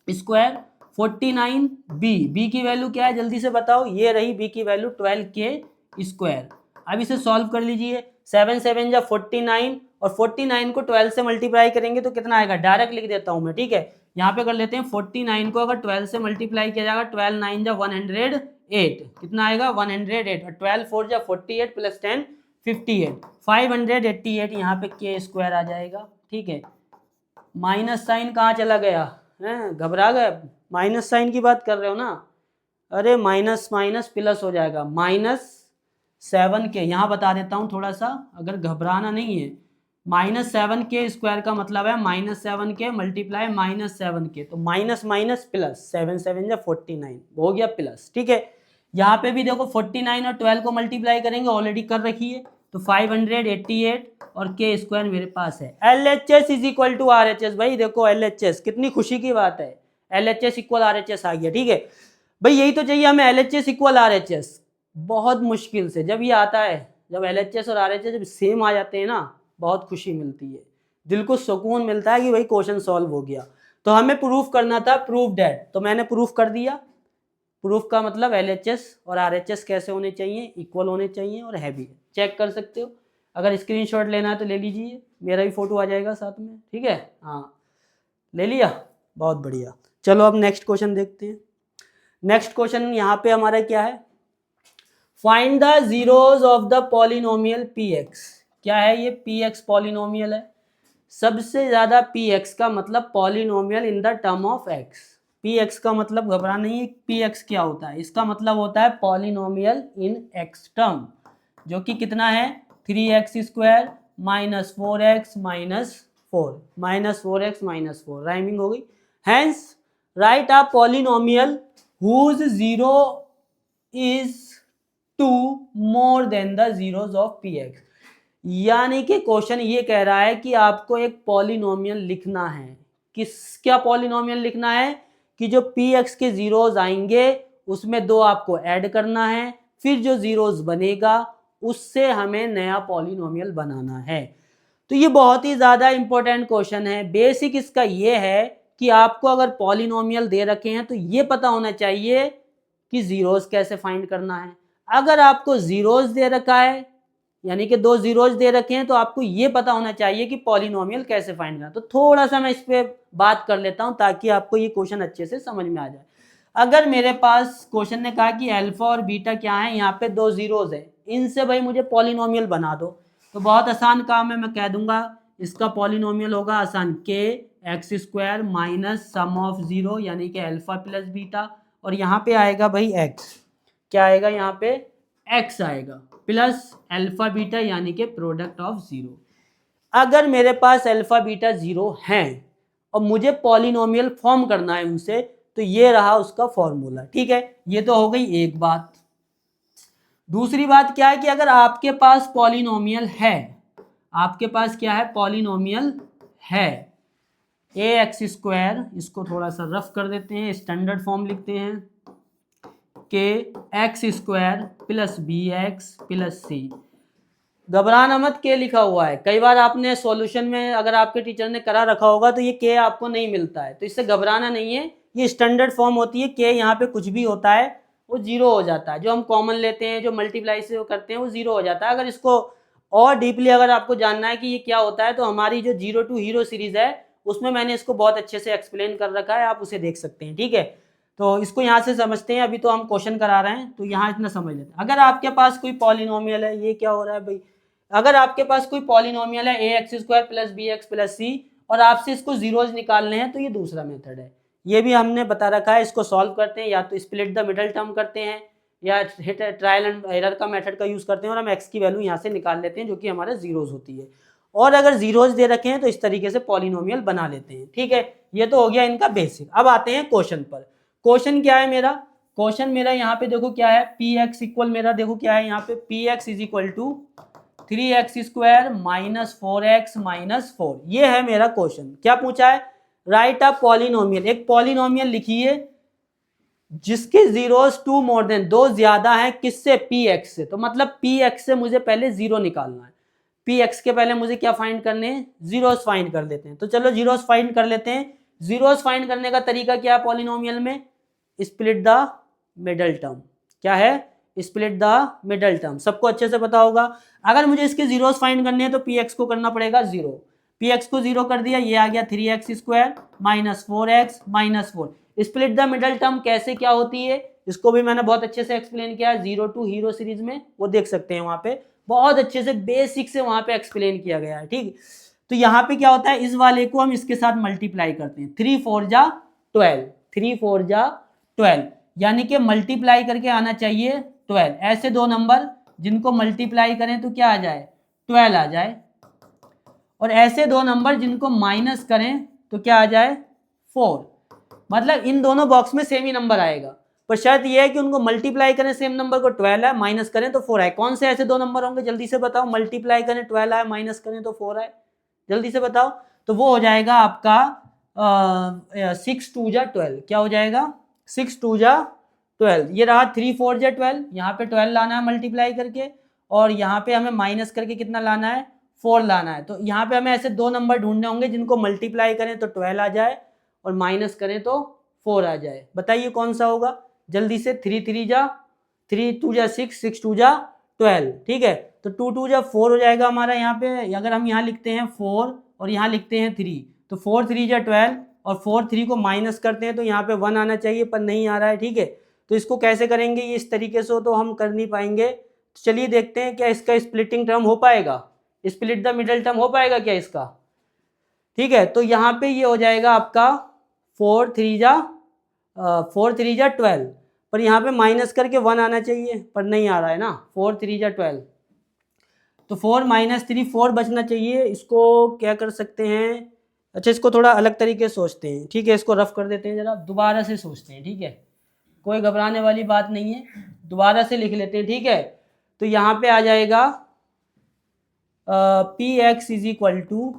square. 49 बी की वैल्यू क्या है? जल्दी से बताओ। ये रही बी की वैल्यू 12k स्क्वायर। अब इसे सॉल्व कर लीजिए। 7 7 जा 49 और 49 को 12 से मल्टीप्लाई करेंगे तो कितना आएगा? डायरेक्ट लिख देता हूं मैं। ठीक है, यहाँ पे कर लेते हैं। 49 को अगर 12 से मल्टीप्लाई किया जाएगा, 12 9 जा 108, कितना आएगा? 108। और 12 4 जा 48 प्लस 10 58, 588 यहाँ पे k स्क्वायर आ जाएगा। ठीक है, माइनस साइन कहाँ चला गया? हैं, घबरा गए? माइनस साइन की बात कर रहे हो ना? अरे माइनस माइनस प्लस हो जाएगा। -7k यहाँ बता देता हूँ थोड़ा सा, अगर घबराना नहीं है। -7k स्क्वायर का मतलब है -7k मल्टीप्लाई -7k। तो माइनस माइनस प्लस, 7 7 जा 49 हो गया प्लस। ठीक है, यहाँ पे भी देखो 49 और 12 को मल्टीप्लाई करेंगे, ऑलरेडी कर रखी है, तो 588 और k स्क्वायर मेरे पास है। LHS is equal to RHS। भाई देखो LHS, कितनी खुशी की बात है। LHS इक्वल RHS आ गया, ठीक है भाई, यही तो चाहिए हमें, LHS इक्वल RHS। बहुत मुश्किल से जब ये आता है, जब LHS और RHS जब सेम आ जाते हैं ना, बहुत खुशी मिलती है, दिल को सुकून मिलता है कि भाई क्वेश्चन सॉल्व हो गया। तो हमें प्रूफ करना था, प्रूफ डेट, तो मैंने प्रूफ कर दिया। प्रूफ का मतलब LHS और RHS कैसे होने चाहिए, इक्वल होने चाहिए और हैवी। चेक कर सकते हो, अगर स्क्रीनशॉट लेना है तो ले लीजिए, मेरा भी फोटो आ जाएगा साथ में, ठीक है। हाँ ले लिया, बहुत बढ़िया। चलो अब नेक्स्ट क्वेश्चन देखते हैं। नेक्स्ट क्वेश्चन यहाँ पे हमारा क्या है, find the zeros of the polynomial px। क्या है ये, px पॉलिनोमियल है, सबसे ज्यादा px का मतलब polynomial in the term of x। px का मतलब घबरा नहीं, px क्या होता है, इसका मतलब होता है पॉलिनोमियल इन x टर्म, जो कि कितना है 3x² minus 4x minus 4, minus 4x minus 4, राइमिंग हो गई। Hence write a polynomial whose zero is 2 more than the zeros of px। यानी कि क्वेश्चन ये कह रहा है कि आपको एक पॉलिनोमियल लिखना है। क्या पॉलिनोमियल लिखना है कि जो px के जीरोज आएंगे उसमें 2 आपको ऐड करना है, फिर जो जीरोज बनेगा उससे हमें नया पॉलिनोमियल बनाना है। तो ये बहुत ही ज्यादा इंपॉर्टेंट क्वेश्चन है। बेसिक इसका ये है कि आपको अगर पॉलिनोमियल दे रखे हैं तो ये पता होना चाहिए कि जीरोज कैसे फाइंड करना है। अगर आपको जीरोज दे रखा है, यानी कि 2 जीरोज दे रखे हैं, तो आपको ये पता होना चाहिए कि पॉलिनोमियल कैसे फाइंड करना। तो थोड़ा सा मैं इस पे बात कर लेता हूं ताकि आपको ये क्वेश्चन अच्छे से समझ में आ जाए। अगर मेरे पास क्वेश्चन ने कहा कि अल्फा और बीटा क्या है, यहाँ पे 2 जीरोज है, इनसे भाई मुझे पॉलिनोमियल बना दो, तो बहुत आसान काम है, मैं कह दूंगा इसका पॉलिनोमियल होगा आसान, k² माइनस सम ऑफ 0 यानी कि अल्फा प्लस बीटा, और यहाँ पे आएगा भाई x, क्या आएगा यहाँ पे x आएगा, प्लस अल्फा बीटा यानी कि प्रोडक्ट ऑफ 0। अगर मेरे पास अल्फा बीटा 0 हैं और मुझे पॉलिनोमियल फॉर्म करना है उनसे, तो ये रहा उसका फॉर्मूला, ठीक है। ये तो हो गई एक बात। दूसरी बात क्या है कि अगर आपके पास पॉलिनोमियल है, आपके पास क्या है, पॉलिनोमियल है ax², इसको थोड़ा सा रफ कर देते हैं, स्टैंडर्ड फॉर्म लिखते हैं, k² plus bx plus c। घबराना मत, के लिखा हुआ है, कई बार आपने सॉल्यूशन में अगर आपके टीचर ने करा रखा होगा तो ये के आपको नहीं मिलता है, तो इससे घबराना नहीं है, ये स्टैंडर्ड फॉर्म होती है। के यहाँ पे कुछ भी होता है वो 0 हो जाता है, जो हम कॉमन लेते हैं, जो मल्टीप्लाई से वो करते हैं वो 0 हो जाता है। अगर इसको और डीपली अगर आपको जानना है कि ये क्या होता है, तो हमारी जो 0 to हीरो सीरीज है उसमें मैंने इसको बहुत अच्छे से एक्सप्लेन कर रखा है, आप उसे देख सकते हैं, ठीक है। तो इसको यहाँ से समझते हैं, अभी तो हम क्वेश्चन करा रहे हैं तो यहाँ इतना समझ लेते हैं। अगर आपके पास कोई पॉलिनोमियल है, ये क्या हो रहा है भाई, अगर आपके पास कोई पॉलिनोमियल है ax² plus bx plus c और आपसे इसको जीरोज निकालने हैं, तो ये दूसरा मेथड है, ये भी हमने बता रखा है। इसको सॉल्व करते हैं, या तो स्प्लिट द मिडल टर्म करते हैं या ट्रायल एंड एरर का मेथड का यूज करते हैं, और हम x की वैल्यू यहाँ से निकाल लेते हैं जो कि हमारे जीरोज होती है। और अगर जीरोज दे रखे हैं तो इस तरीके से पॉलिनोमियल बना लेते हैं, ठीक है। ये तो हो गया इनका बेसिक। अब आते हैं क्वेश्चन पर। क्वेश्चन क्या है मेरा, क्वेश्चन मेरा यहाँ पे देखो क्या है, px इक्वल मेरा देखो क्या है यहाँ पे, px is equal to 3x² minus 4x minus 4, ये है मेरा क्वेश्चन। क्या पूछा है, राइट अ पॉलिनोमियल, एक पॉलिनोमियल लिखिए जिसके जीरोस 2 मोर देन, 2 ज्यादा है किससे, px से। तो मतलब px से मुझे पहले 0 निकालना है, px के पहले मुझे क्या फाइंड करने हैं, जीरोस फाइंड कर लेते हैं। तो चलो जीरोस फाइंड कर लेते हैं। जीरोस फाइंड करने का तरीका क्या है पॉलिनोमियल में, स्प्लिट द मिडल टर्म। क्या है, स्प्लिट द मिडल टर्म, सबको अच्छे से पता होगा। अगर मुझे इसके जीरोस फाइंड करने हैं तो px को करना पड़ेगा 0, px को 0 कर दिया, ये आ गया 3x² minus 4x minus 4। Split the middle term कैसे क्या होती है, इसको भी मैंने बहुत अच्छे से एक्सप्लेन किया है 0 to हीरो सीरीज में, वो देख सकते हैं वहां पे, बहुत अच्छे से बेसिक से वहां पे एक्सप्लेन किया गया है, ठीक। तो यहाँ पे क्या होता है, इस वाले को हम इसके साथ मल्टीप्लाई करते हैं, 3 4 जा 12, 3 4 जा 12, यानी कि मल्टीप्लाई करके आना चाहिए 12। ऐसे दो नंबर जिनको मल्टीप्लाई करें तो क्या आ जाए, 12 आ जाए, और ऐसे दो नंबर जिनको माइनस करें तो क्या आ जाए, 4। मतलब इन दोनों बॉक्स में सेम ही नंबर आएगा, पर शर्त यह है कि उनको मल्टीप्लाई करें सेम नंबर को 12 है, माइनस करें तो 4 आए। कौन से ऐसे दो नंबर होंगे जल्दी से बताओ, मल्टीप्लाई करें 12 आए, माइनस करें तो 4 आए, जल्दी से बताओ। तो वो हो जाएगा आपका 6 2 जा 12, क्या हो जाएगा 6 2 जा 12, ये रहा 3 4 जा 12, यहाँ पे 12 लाना है मल्टीप्लाई करके, और यहाँ पे हमें माइनस करके कितना लाना है 4 लाना है। तो यहाँ पे हमें ऐसे दो नंबर ढूंढने होंगे जिनको मल्टीप्लाई करें तो 12 आ जाए और माइनस करें तो 4 आ जाए। बताइए कौन सा होगा जल्दी से। 3 3 जा 3 2 जा 6 6 2 जा 12, ठीक है। तो 2 2 जा 4 हो जाएगा हमारा यहाँ पे। अगर हम यहाँ लिखते हैं 4 और यहाँ लिखते हैं 3, तो 4 3 जा 12 और 4 3 को माइनस करते हैं तो यहाँ पे 1 आना चाहिए, पर नहीं आ रहा है, ठीक है। तो इसको कैसे करेंगे, ये इस तरीके से तो हम कर नहीं पाएंगे। तो चलिए देखते हैं क्या इसका स्प्लिटिंग टर्म हो पाएगा, स्प्लिट द मिडल टर्म हो पाएगा क्या इसका, ठीक है। तो यहाँ पे ये हो जाएगा आपका 4 3 जा 12, पर यहाँ पे माइनस करके 1 आना चाहिए, पर नहीं आ रहा है ना। 4 3 जा 12, तो 4 माइनस 3 4 बचना चाहिए। इसको क्या कर सकते हैं, अच्छा इसको थोड़ा अलग तरीके से सोचते हैं, ठीक है। इसको रफ कर देते हैं, जरा दोबारा से सोचते हैं, ठीक है। कोई घबराने वाली बात नहीं है, दोबारा से लिख लेते हैं, ठीक है। तो यहाँ पे आ जाएगा P X is equal to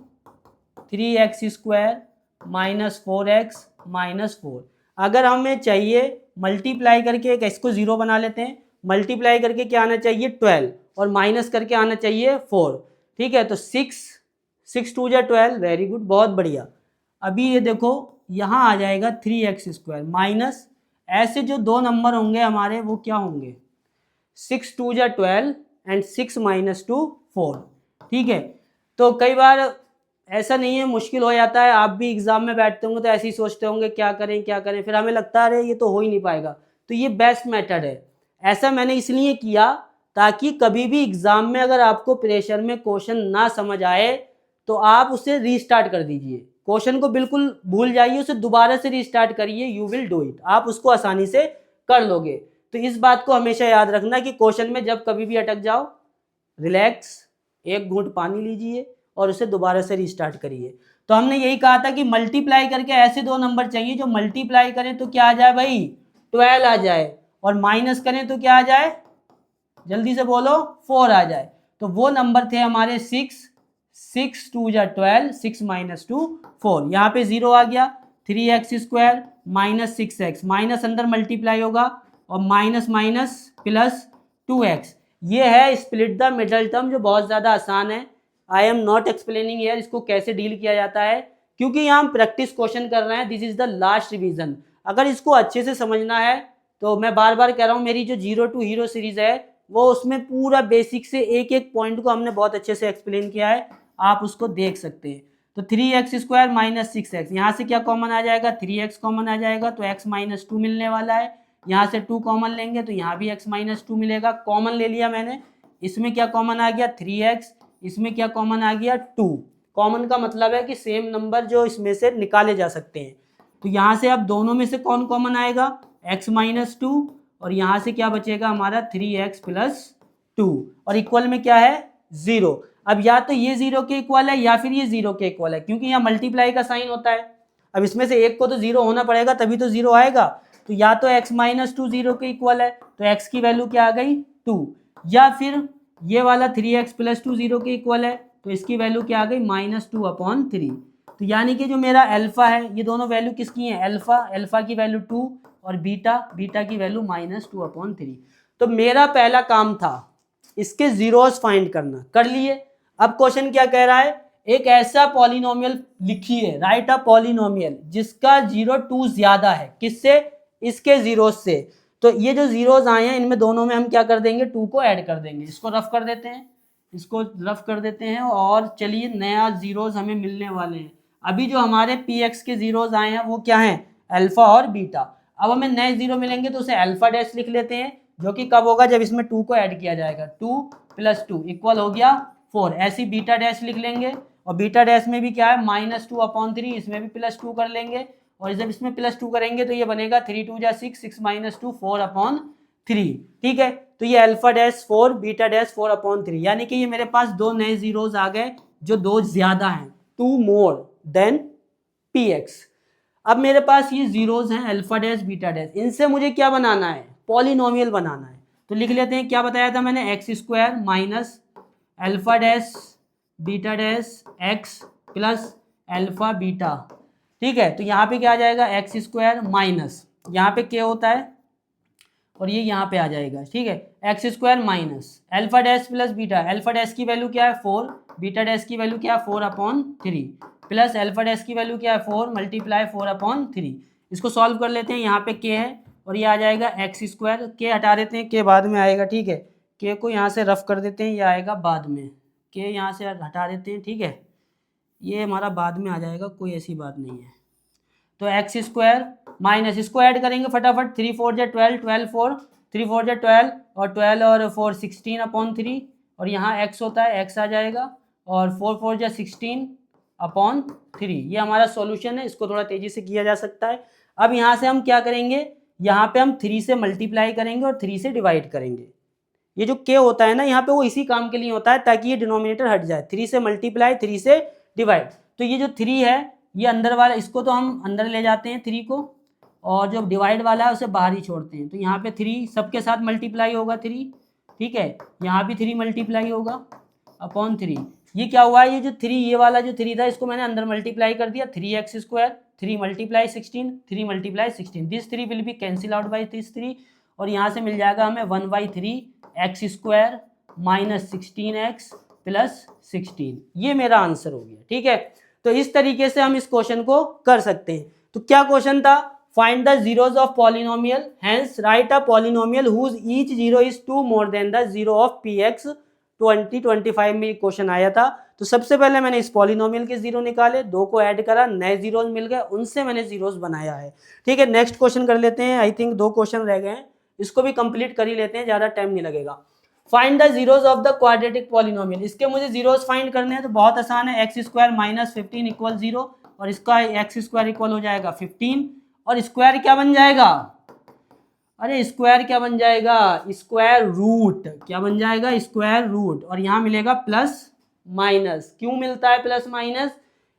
3x² minus 4x minus 4। अगर हमें चाहिए मल्टीप्लाई करके, एक इसको 0 बना लेते हैं, मल्टीप्लाई करके क्या आना चाहिए 12 और माइनस करके आना चाहिए 4, ठीक है। तो 6 2 जा 12, वेरी गुड, बहुत बढ़िया। अभी ये देखो यहाँ आ जाएगा 3x² माइनस, ऐसे जो दो नंबर होंगे हमारे वो क्या होंगे 6 2 जा 12 एंड 6 माइनस 2 4, ठीक है। तो कई बार ऐसा नहीं है, मुश्किल हो जाता है, आप भी एग्जाम में बैठते होंगे तो ऐसे ही सोचते होंगे क्या करें क्या करें, फिर हमें लगता है अरे ये तो हो ही नहीं पाएगा। तो ये बेस्ट मेथड है। ऐसा मैंने इसलिए किया ताकि कभी भी एग्जाम में अगर आपको प्रेशर में क्वेश्चन ना समझ आए तो आप उसे रीस्टार्ट कर दीजिए, क्वेश्चन को बिल्कुल भूल जाइए, उसे दोबारा से रीस्टार्ट करिए, यू विल डू इट, आप उसको आसानी से कर लोगे। तो इस बात को हमेशा याद रखना कि क्वेश्चन में जब कभी भी अटक जाओ, रिलैक्स, एक घूंट पानी लीजिए और उसे दोबारा से रीस्टार्ट करिए। तो हमने यही कहा था कि मल्टीप्लाई करके ऐसे दो नंबर चाहिए जो मल्टीप्लाई करें तो क्या आ जाए भाई 12 आ जाए, और माइनस करें तो क्या आ जाए, जल्दी से बोलो 4 आ जाए। तो वो नंबर थे हमारे 6 2 जा 12, 6 माइनस 2 4, यहाँ पे 0 आ गया, 3x² माइनस 6x, माइनस अंदर मल्टीप्लाई होगा और माइनस माइनस प्लस 2x। ये है स्प्लिट द मिडल टर्म, जो बहुत ज़्यादा आसान है। I am not explaining here इसको कैसे डील किया जाता है, क्योंकि यहाँ हम प्रैक्टिस क्वेश्चन कर रहे हैं, this is the last revision. अगर इसको अच्छे से समझना है तो मैं बार बार कह रहा हूँ, मेरी जो 0 to हीरो सीरीज है वो उसमें पूरा बेसिक से एक एक पॉइंट को हमने बहुत अच्छे से एक्सप्लेन किया है, आप उसको देख सकते हैं। तो 3x² माइनस 6x, यहाँ से क्या कॉमन आ जाएगा 3x कॉमन आ जाएगा, तो x माइनस 2 मिलने वाला है। यहाँ से 2 कॉमन लेंगे तो यहाँ भी x माइनस 2 मिलेगा, कॉमन ले लिया मैंने। इसमें क्या कॉमन आ गया 3x, इसमें क्या कॉमन आ गया 2। कॉमन का मतलब है कि सेम नंबर जो इसमें से निकाले जा सकते हैं। तो यहाँ से अब दोनों में से कौन कॉमन आएगा x माइनस 2, और यहाँ से क्या बचेगा हमारा 3x प्लस 2, और इक्वल में क्या है 0। अब या तो ये 0 के इक्वल है या फिर ये 0 के इक्वल है, क्योंकि यहाँ मल्टीप्लाई का साइन होता है। अब इसमें से एक को तो 0 होना पड़ेगा तभी तो 0 आएगा। तो या तो x माइनस 2 0 के इक्वल है तो x की वैल्यू क्या आ गई 2, या फिर ये वाला 3x प्लस 2 0 के इक्वल है तो इसकी वैल्यू क्या आ गई -2/3। तो यानी कि जो मेरा अल्फा है, ये दोनों वैल्यू किसकी है अल्फा की वैल्यू 2 और बीटा की वैल्यू -2/3। तो मेरा पहला काम था इसके जीरोस फाइंड करना, कर लिए। अब क्वेश्चन क्या कह रहा है, एक ऐसा पॉलिनोमियल लिखिए, राइट अ पॉलिनोमियल जिसका 0 2 ज्यादा है, किससे, इसके जीरोस से। तो ये जो जीरोस आए हैं इनमें दोनों में हम क्या कर देंगे 2 को ऐड कर देंगे। इसको रफ कर देते हैं, इसको रफ कर देते हैं, और चलिए नया जीरोस हमें मिलने वाले हैं। अभी जो हमारे px के जीरोस आए हैं वो क्या हैं अल्फा और बीटा। अब हमें नए जीरो मिलेंगे तो उसे अल्फा डैश लिख लेते हैं, जो कि कब होगा जब इसमें 2 को ऐड किया जाएगा। 2 + 2 इक्वल हो गया 4। ऐसी बीटा डैश लिख लेंगे, और बीटा डैश में भी क्या है -2/3, इसमें भी +2 कर लेंगे, और जब इसमें +2 करेंगे तो ये बनेगा 3 2 जा 6, 6 - 2 4/3। ठीक है, तो ये अल्फा डैश 4 बीटा डैश 4/3, यानी कि ये मेरे पास दो नए जीरोस आ गए जो दो ज्यादा हैं, 2 more देन px। अब मेरे पास ये जीरोस हैं अल्फा डैश बीटा डैश, इनसे मुझे क्या बनाना है पॉलिनोमियल बनाना है। तो लिख लेते हैं, क्या बताया था मैंने x² minus alpha dash beta dash x plus alpha beta. ठीक है। तो यहाँ पे क्या आ जाएगा, एक्स स्क्वायर माइनस, यहाँ पे के होता है और ये यहाँ पे आ जाएगा, ठीक है, x square minus alpha dash plus beta, alpha dash की वैल्यू क्या है 4, बीटा डैश की वैल्यू क्या है 4/3 प्लस अल्फा डैश की वैल्यू क्या है 4 मल्टीप्लाई 4/3। इसको सॉल्व कर लेते हैं, यहाँ पे के है और ये आ जाएगा एक्स स्क्वायर, के हटा देते हैं, के बाद में आएगा, ठीक है, के को यहाँ से रफ कर देते हैं, ये आएगा बाद में, के यहाँ से हटा देते हैं, ठीक है, ये हमारा बाद में आ जाएगा, कोई ऐसी बात नहीं है। तो एक्स स्क्वायर माइनस, इसको ऐड करेंगे फटाफट, 3 4 जा 12, 12 4, 3 4 जा 12 और 12 और 4 16/3 और यहाँ x होता है, x आ जाएगा और 4 4 जा 16/3। ये हमारा सॉल्यूशन है, इसको थोड़ा तेजी से किया जा सकता है। अब यहाँ से हम क्या करेंगे, यहाँ पे हम 3 से मल्टीप्लाई करेंगे और 3 से डिवाइड करेंगे। ये जो k होता है ना यहाँ पे, वो इसी काम के लिए होता है ताकि ये डिनोमिनेटर हट जाए, 3 से मल्टीप्लाई 3 से डिवाइड। तो ये जो 3 है ये अंदर वाला, इसको तो हम अंदर ले जाते हैं 3 को, और जो डिवाइड वाला है उसे बाहर ही छोड़ते हैं। तो यहाँ पे 3 सबके साथ मल्टीप्लाई होगा 3, ठीक है, यहाँ भी 3 मल्टीप्लाई होगा अपॉन 3। ये क्या हुआ, ये जो 3, ये वाला जो 3 था इसको मैंने अंदर मल्टीप्लाई कर दिया, 3x square, 3 multiply 16, 3 multiply 16, this 3 will be cancel out by this 3 और यहाँ से मिल जाएगा हमें 1/3 x square minus 16x plus 16। ये मेरा आंसर हो गया, ठीक है। तो इस तरीके से हम इस क्वेश्चन को कर सकते हैं। तो क्या क्वेश्चन था, find the zeros of polynomial, hence write a polynomial whose each zero is 2 more than the zero of px। 2025 में क्वेश्चन आया था। तो सबसे पहले मैंने इस पॉलिनोमियल के जीरो निकाले, 2 को ऐड करा, नए जीरोस मिल गए, उनसे मैंने जीरोस बनाया है, ठीक है। नेक्स्ट क्वेश्चन कर लेते हैं, आई थिंक 2 क्वेश्चन रह गए हैं, इसको भी कंप्लीट कर ही लेते हैं, ज्यादा टाइम नहीं लगेगा। Find the zeros of the quadratic polynomial, इसके मुझे जीरोस फाइंड करने हैं, तो बहुत आसान है, एक्स स्क्वायर माइनस 15 इक्वल 0 और इसका एक्स स्क्वायर इक्वल हो जाएगा 15 और स्क्वायर क्या बन जाएगा, अरे स्क्वायर क्या बन जाएगा, स्क्वायर रूट, क्या बन जाएगा स्क्वायर रूट, और यहाँ मिलेगा प्लस माइनस। क्यों मिलता है प्लस माइनस,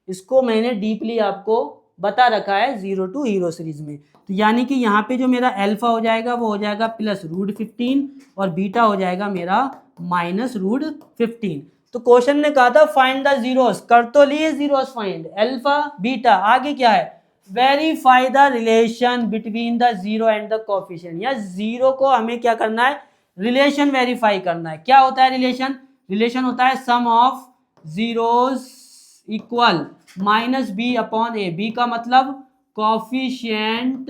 इसको मैंने डीपली आपको बता रखा है 0 to हीरो सीरीज में। तो यानी कि यहाँ पे जो मेरा अल्फा हो जाएगा वो हो जाएगा प्लस √15 और बीटा हो जाएगा मेरा माइनस √15। तो क्वेश्चन ने कहा था फाइंड द जीरोस, कर तो लिए जीरोस फाइंड, अल्फा बीटा, आगे क्या है, verify the relation between the zero and the coefficient, या जीरो को हमें क्या करना है, रिलेशन वेरीफाई करना है। क्या होता है रिलेशन, रिलेशन होता है sum of zeros equal minus B upon A, B का मतलब coefficient,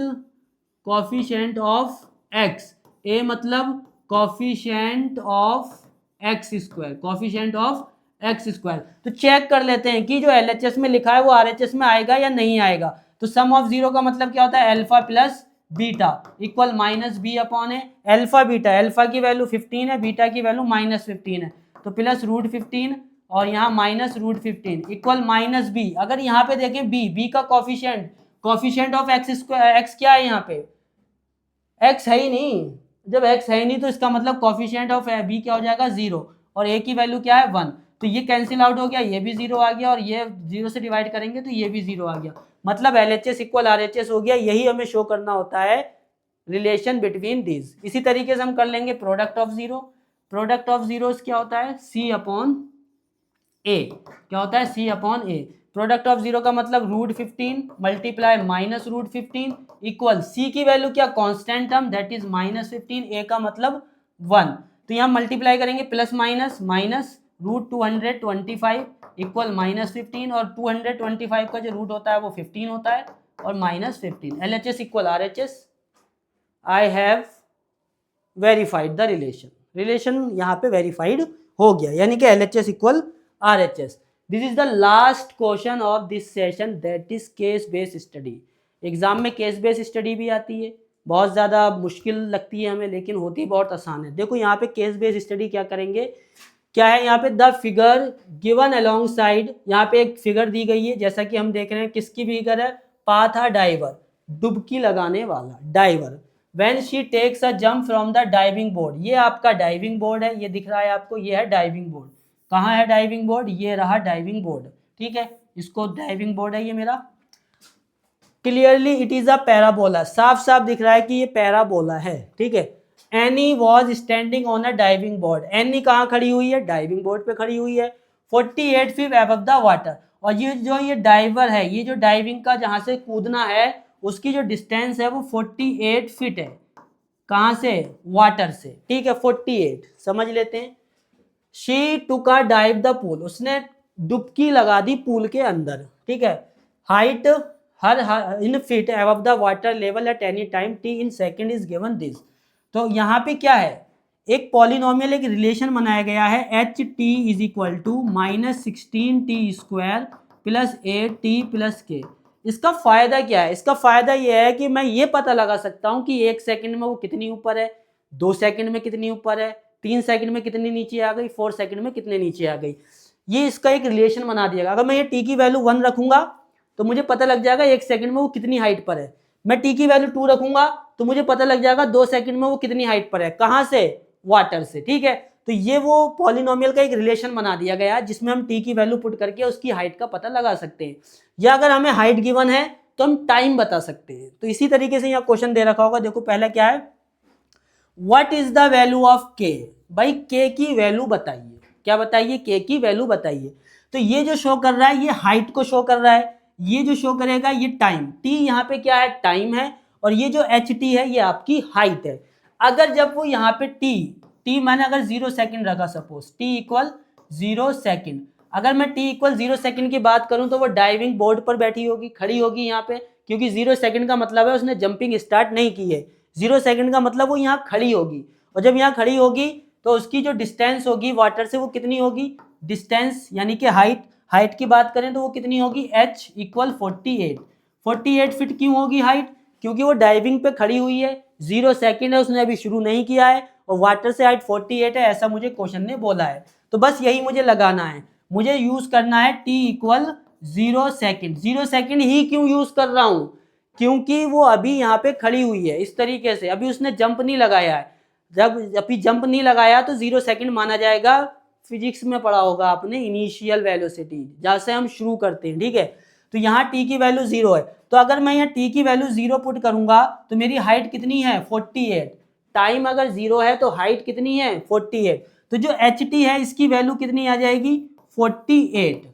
coefficient of X, A मतलब coefficient of X square, coefficient of X square. तो चेक कर लेते हैं कि जो एलएचएस में लिखा है वो आरएचएस में आएगा या नहीं आएगा। तो सम ऑफ जीरो का मतलब क्या होता है, alpha plus beta equal minus B upon A, alpha beta, alpha की वैल्यू 15 है, बीटा की वैल्यू -15 है, तो प्लस √15 और यहाँ माइनस √15 इक्वल माइनस बी। अगर यहाँ पे देखें बी, बी का coefficient, coefficient of X square, x क्या है यहाँ पे, एक्स है ही नहीं, जब एक्स है ही नहीं तो इसका मतलब कोफिशिएंट ऑफ बी क्या हो जाएगा 0 और ए की वैल्यू क्या है 1, तो ये कैंसिल आउट हो गया, ये भी 0 आ गया और ये 0 से डिवाइड करेंगे तो ये भी 0 आ गया, मतलब एलएचएस इक्वल आरएचएस हो गया। यही हमें शो करना होता है रिलेशन बिटवीन दीज। इसी तरीके से हम कर लेंगे product of zero, product of zeros क्या होता है सी अपॉन ए, क्या होता है C upon A, product of zero का मतलब √15 मल्टीप्लाई माइनस √15 इक्वल सी की वैल्यू क्या कांस्टेंट टर्म दैट इज -15, ए का मतलब 1, तो यहाँ मल्टीप्लाई करेंगे प्लस माइनस माइनस √225 इक्वल -15 और 225 का जो रूट होता है वो 15 होता है और -15, LHS equal RHS. I have verified the relation, relation यहाँ पे वेरीफाइड हो गया, यानी कि LHS equal RHS. This is the last question of this session that is case based study. Exam में केस बेस्ड स्टडी भी आती है, बहुत ज़्यादा मुश्किल लगती है हमें लेकिन होती बहुत आसान है। देखो यहाँ पे केस बेस्ड स्टडी क्या करेंगे, क्या है यहाँ पे the figure given along side, यहाँ पे एक फिगर दी गई है जैसा कि हम देख रहे हैं, किसकी फिगर है, पाथा डाइवर, डुबकी लगाने वाला diver, when she takes a jump from the diving board, ये आपका डाइविंग बोर्ड है, ये दिख रहा है आपको, ये है डाइविंग बोर्ड, कहाँ है डाइविंग बोर्ड, ये रहा डाइविंग बोर्ड, ठीक है, इसको डाइविंग बोर्ड है ये मेरा। Clearly it is a parabola, साफ साफ दिख रहा है कि ये पैराबोला है, ठीक है। Any was standing on a diving board, any कहाँ खड़ी हुई है, डाइविंग बोर्ड पे खड़ी हुई है, 48 फीट अबव द वाटर, और ये जो ये डाइवर है, ये जो डाइविंग का जहां से कूदना है उसकी जो डिस्टेंस है वो 48 फीट है। कहां से? वाटर से, ठीक है, 48 समझ लेते हैं। She took a dive the pool, उसने डुबकी लगा दी पूल के अंदर, ठीक है। Height her in feet above the water level at any time T in second is given this. तो यहाँ पे क्या है, एक पॉलिनोमियल, एक रिलेशन बनाया गया है, H T is equal to -16t² plus 8t+k। इसका फायदा क्या है? इसका फायदा यह है कि मैं ये पता लगा सकता हूं कि 1 सेकंड में वो कितनी ऊपर है, 2 सेकंड में कितनी ऊपर है, 3 सेकंड में कितनी नीचे आ गई, 4 सेकंड में कितने नीचे आ गई। ये इसका एक रिलेशन बना दिया। अगर मैं ये टी की वैल्यू 1 रखूंगा तो मुझे पता लग जाएगा 1 सेकंड में वो कितनी हाइट पर है। मैं टी की वैल्यू 2 रखूंगा तो मुझे पता लग जाएगा 2 सेकंड में वो कितनी हाइट पर है। कहां से? वाटर से, ठीक है। तो ये वो पॉलिनोमियल का एक रिलेशन बना दिया गया जिसमें हम टी की वैल्यू पुट करके उसकी हाइट का पता लगा सकते हैं, या अगर हमें हाइट गिवन है तो हम टाइम बता सकते हैं। तो इसी तरीके से यहाँ क्वेश्चन दे रखा होगा, देखो पहला क्या है, what is the value of के। भाई के की वैल्यू बताइए, क्या बताइए, के की वैल्यू बताइए। तो ये जो शो कर रहा है ये हाइट को शो कर रहा है, ये जो शो करेगा ये टाइम, टी यहाँ पे क्या है, टाइम है, और ये जो एच टी है ये आपकी हाइट है। अगर जब वो यहाँ पे टी मैंने अगर 0 सेकंड रखा, सपोज टी इक्वल 0 सेकंड, अगर मैं टी इक्वल 0 सेकंड की बात करूं तो वो डाइविंग बोर्ड पर बैठी होगी, खड़ी होगी यहाँ पे, क्योंकि 0 सेकंड का मतलब है उसने जंपिंग स्टार्ट नहीं की है। 0 सेकंड का मतलब वो यहाँ खड़ी होगी, और जब यहाँ खड़ी होगी तो उसकी जो डिस्टेंस होगी वाटर से वो कितनी होगी, डिस्टेंस यानी कि हाइट की बात करें तो वो कितनी होगी, h इक्वल 48 फीट। क्यों होगी हाइट? क्योंकि वो डाइविंग पे खड़ी हुई है, 0 सेकंड है, उसने अभी शुरू नहीं किया है, और वाटर से हाइट 48 है, ऐसा मुझे क्वेश्चन ने बोला है। तो बस यही मुझे लगाना है, मुझे यूज करना है t इक्वल 0 सेकंड। 0 सेकंड ही क्यों यूज कर रहा हूं? क्योंकि वो अभी यहाँ पे खड़ी हुई है इस तरीके से, अभी उसने जंप नहीं लगाया है। जब अभी जंप नहीं लगाया तो 0 सेकंड माना जाएगा। फिजिक्स में पढ़ा होगा आपने, इनिशियल वेलोसिटी, जहां से हम शुरू करते हैं, ठीक है। तो यहाँ t की वैल्यू 0 है, तो अगर मैं यहाँ t की वैल्यू 0 पुट करूंगा तो मेरी हाइट कितनी है, 48। टाइम अगर 0 है तो हाइट कितनी है, 48। तो जो एच टी है इसकी वैल्यू कितनी आ जाएगी, 48।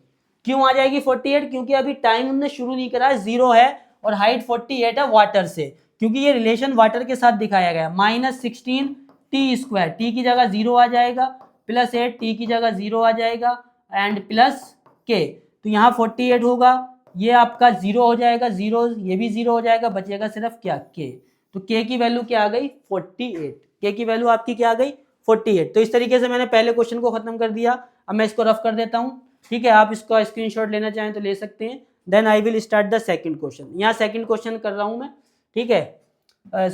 क्यों आ जाएगी 48? क्योंकि अभी टाइम हमने शुरू नहीं करा है, 0 है, और हाइट 48 है वाटर से, क्योंकि ये रिलेशन वाटर के साथ दिखाया गया। -16t², टी की जगह 0 आ जाएगा, प्लस 8 टी की जगह 0 आ जाएगा, एंड प्लस के। तो यहाँ 48 होगा, ये आपका 0 हो जाएगा, 0 ये भी 0 हो जाएगा, बचेगा सिर्फ क्या, के। तो के की वैल्यू क्या आ गई, 48। के की वैल्यू आपकी क्या आ गई, 48। तो इस तरीके से मैंने पहले क्वेश्चन को खत्म कर दिया। अब मैं इसको रफ कर देता हूँ, ठीक है, आप इसका स्क्रीनशॉट लेना चाहें तो ले सकते हैं। Then I will start the second question. यहाँ सेकंड क्वेश्चन कर रहा हूँ मैं, ठीक है।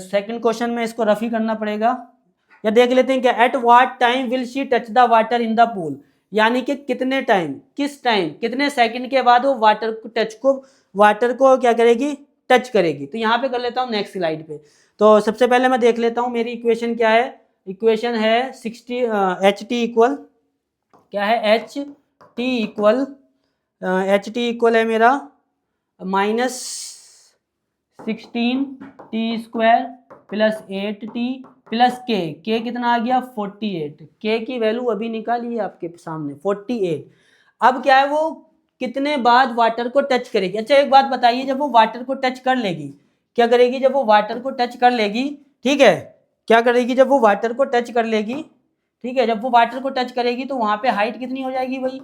सेकंड क्वेश्चन में इसको रफ ही करना पड़ेगा। या देख लेते हैं क्या, at what time will she touch the water in the pool, यानी कि कितने टाइम, किस टाइम, कितने सेकंड के बाद वो वाटर को क्या करेगी, टच करेगी। तो यहाँ पे कर लेता हूँ नेक्स्ट स्लाइड पे। तो सबसे पहले मैं देख लेता हूँ मेरी इक्वेशन क्या है। इक्वेशन है 60 एच टी इक्वल क्या है, एच टी इक्वल है मेरा -16t² प्लस 8t प्लस के कितना आ गया, 48। के की वैल्यू अभी निकाली है आपके सामने, 48। अब क्या है, वो कितने बाद वाटर को टच करेगी। अच्छा एक बात बताइए, जब वो वाटर को टच कर लेगी, क्या करेगी, जब वो वाटर को टच कर लेगी, ठीक है, क्या करेगी, जब वो वाटर को टच कर लेगी, ठीक है, जब वो वाटर को टच करेगी तो वहां पे हाइट कितनी हो जाएगी भाई,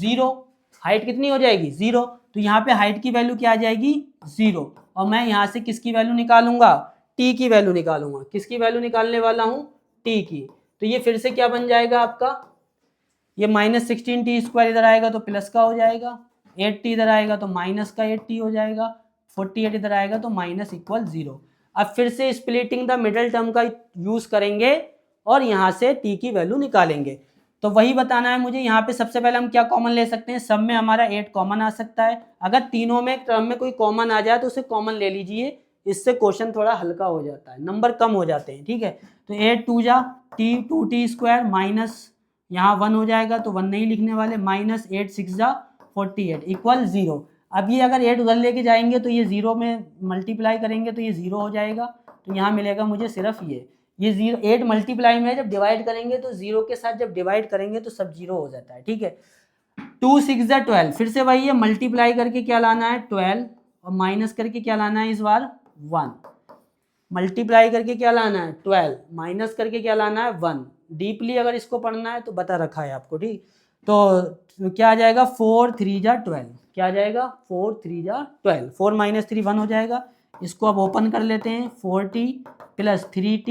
0। हाइट कितनी हो जाएगी, 0। तो यहाँ पे हाइट की वैल्यू क्या आ जाएगी, 0। और मैं यहाँ से किसकी वैल्यू निकालूंगा, टी की वैल्यू निकालूंगा। किसकी वैल्यू निकालने वाला हूँ, टी की। तो ये फिर से क्या बन जाएगा आपका, ये -16t² इधर आएगा तो प्लस का हो जाएगा, 8t इधर आएगा तो माइनस का 8t हो जाएगा, 48 इधर आएगा तो -=0। अब फिर से स्प्लिटिंग द मिडल टर्म का यूज करेंगे और यहाँ से t की वैल्यू निकालेंगे। तो वही बताना है मुझे। यहाँ पे सबसे पहले हम क्या कॉमन ले सकते हैं, सब में हमारा 8 कॉमन आ सकता है। अगर तीनों में टर्म में कोई कॉमन आ जाए तो उसे कॉमन ले लीजिए, इससे क्वेश्चन थोड़ा हल्का हो जाता है, नंबर कम हो जाते हैं, ठीक है। तो 8 2 जा टी 2t² माइनस यहाँ 1 हो जाएगा तो 1 नहीं लिखने वाले, -8 6 जा 48 इक्वल 0। अब ये अगर 8 उधर लेके जाएंगे तो ये 0 में मल्टीप्लाई करेंगे तो ये 0 हो जाएगा। तो यहाँ मिलेगा मुझे सिर्फ ये 0। 8 मल्टीप्लाई में जब डिवाइड करेंगे तो 0 के साथ जब डिवाइड करेंगे तो सब 0 हो जाता है, ठीक है। 2 6 12, फिर से वही है, मल्टीप्लाई करके क्या लाना है 12 और माइनस करके क्या लाना है इस बार 1। मल्टीप्लाई करके क्या लाना है 12, माइनस करके क्या लाना है 1। डीपली अगर इसको पढ़ना है तो बता रखा है आपको, ठीक। तो क्या आ जाएगा 4 3 जा 12, क्या आ जाएगा 4 3 जा 12, 4 माइनस 3 1 हो जाएगा। इसको अब ओपन कर लेते हैं, 4t plus 3t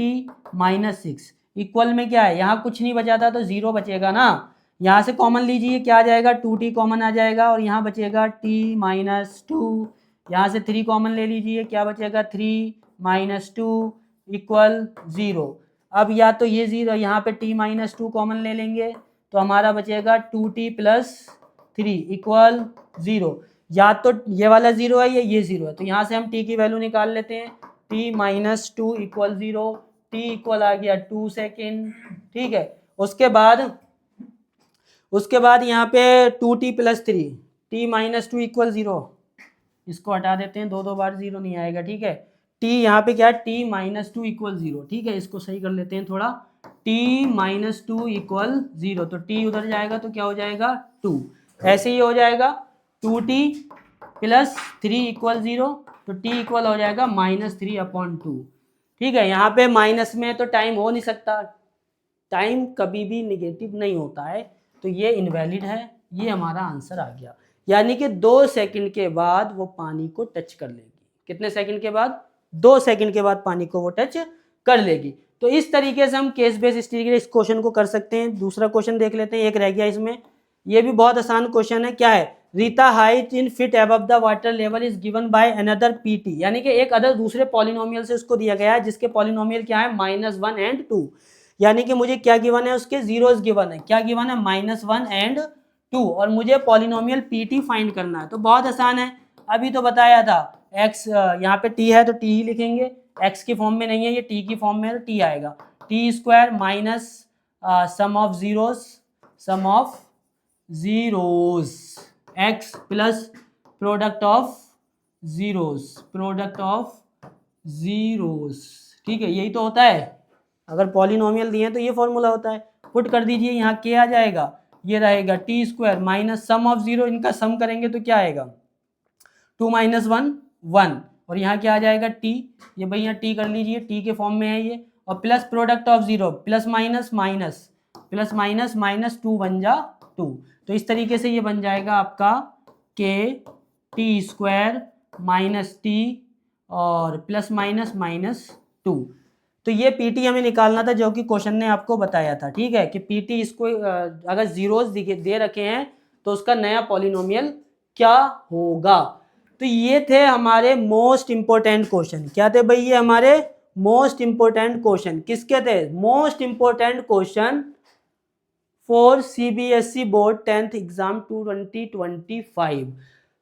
minus 6 equal में क्या है, यहाँ कुछ नहीं बचा था तो 0 बचेगा ना, यहाँ से कॉमन लीजिए, क्या आ जाएगा 2t कॉमन आ जाएगा और यहाँ बचेगा t माइनस 2, यहाँ से 3 कॉमन ले लीजिए, क्या बचेगा 3 माइनस 2 इक्वल 0। अब या तो ये 0, यहाँ पे t माइनस 2 कॉमन ले लेंगे तो हमारा बचेगा 2t प्लस 3 इक्वल 0। या तो ये वाला 0 है या ये 0 है, तो यहाँ से हम t की वैल्यू निकाल लेते हैं, t minus 2 equal 0, t equal आ गया 2 सेकेंड, ठीक है। उसके बाद यहाँ पे 2t plus 3, t minus 2 equal 0, इसको हटा देते हैं, दो बार 0 नहीं आएगा, ठीक है। t यहाँ पे क्या है, t माइनस 2 इक्वल 0, ठीक है, इसको सही कर लेते हैं थोड़ा, t माइनस 2 इक्वल 0, तो t उधर जाएगा तो क्या हो जाएगा 2, ऐसे ही हो जाएगा 2t प्लस 3 इक्वल 0, तो t इक्वल हो जाएगा माइनस 3/2, ठीक है। यहाँ पे माइनस में तो टाइम हो नहीं सकता, टाइम कभी भी निगेटिव नहीं होता है, तो ये इनवैलिड है, ये हमारा आंसर आ गया। यानी कि 2 सेकंड के बाद वो पानी को टच कर लेगी। कितने सेकंड के बाद, 2 सेकंड के बाद पानी को वो टच कर लेगी। तो इस तरीके से हम केस बेस स्टडी इस क्वेश्चन को कर सकते हैं। दूसरा क्वेश्चन देख लेते हैं, एक रह गया इसमें, ये भी बहुत आसान क्वेश्चन है। क्या है, Rita height in feet above the water level is given by another PT, यानी कि एक अदर दूसरे पॉलिनोमियल से उसको दिया गया है, जिसके पॉलिनोमियल क्या है -1 and 2, यानी कि मुझे क्या गिवन है, उसके जीरोस गिवन है, क्या गिवन है -1 and 2, और मुझे पॉलिनोमियल पीटी फाइंड करना है। तो बहुत आसान है, अभी तो बताया था, x यहाँ पे t है तो t ही लिखेंगे, x की फॉर्म में नहीं है, ये t की फॉर्म में है तो t आएगा, t square minus sum of zeros x plus product of zeros, ठीक है, यही तो होता है। अगर पॉलिनोमियल दिए तो ये फॉर्मूला होता है। पुट कर दीजिए, यहाँ क्या आ जाएगा, ये रहेगा T square minus sum of 0, इनका सम करेंगे तो क्या आएगा 2 माइनस 1 1, और यहाँ क्या आ जाएगा t, ये भाई यहाँ t कर लीजिए, t के फॉर्म में है ये, और plus product of 0, plus minus minus 2 बन जा 2, तो इस तरीके से ये बन जाएगा आपका k T square minus T और प्लस माइनस 2। तो ये पीटी हमें निकालना था, जो कि क्वेश्चन ने आपको बताया था, ठीक है, कि पीटी इसको अगर जीरोस दे रखे हैं तो उसका नया पॉलिनोमियल क्या होगा। तो ये थे हमारे मोस्ट इंपोर्टेंट क्वेश्चन। क्या थे भाई ये हमारे मोस्ट इंपोर्टेंट क्वेश्चन? किसके थे? Most important question for CBSE board 10th exam 2025।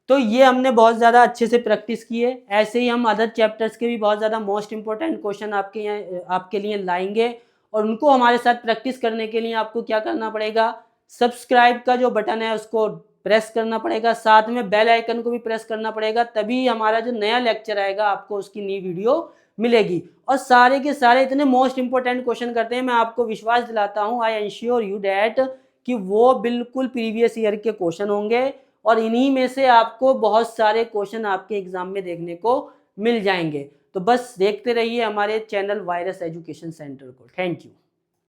तो ये हमने बहुत ज़्यादा अच्छे से प्रैक्टिस की है। ऐसे ही हम अदर चैप्टर्स के भी बहुत ज़्यादा मोस्ट इंपॉर्टेंट क्वेश्चन आपके लिए लाएंगे, और उनको हमारे साथ प्रैक्टिस करने के लिए आपको क्या करना पड़ेगा, सब्सक्राइब का जो बटन है उसको प्रेस करना पड़ेगा, साथ में बेल आइकन को भी प्रेस करना पड़ेगा, तभी हमारा जो नया लेक्चर आएगा आपको उसकी नई वीडियो मिलेगी। और सारे के सारे इतने मोस्ट इंपॉर्टेंट क्वेश्चन करते हैं, मैं आपको विश्वास दिलाता हूँ, आई एंश्योर यू डैट, कि वो बिल्कुल प्रीवियस ईयर के क्वेश्चन होंगे, और इन्हीं में से आपको बहुत सारे क्वेश्चन आपके एग्जाम में देखने को मिल जाएंगे। तो बस देखते रहिए हमारे चैनल वायरस एजुकेशन सेंटर को। Thank you.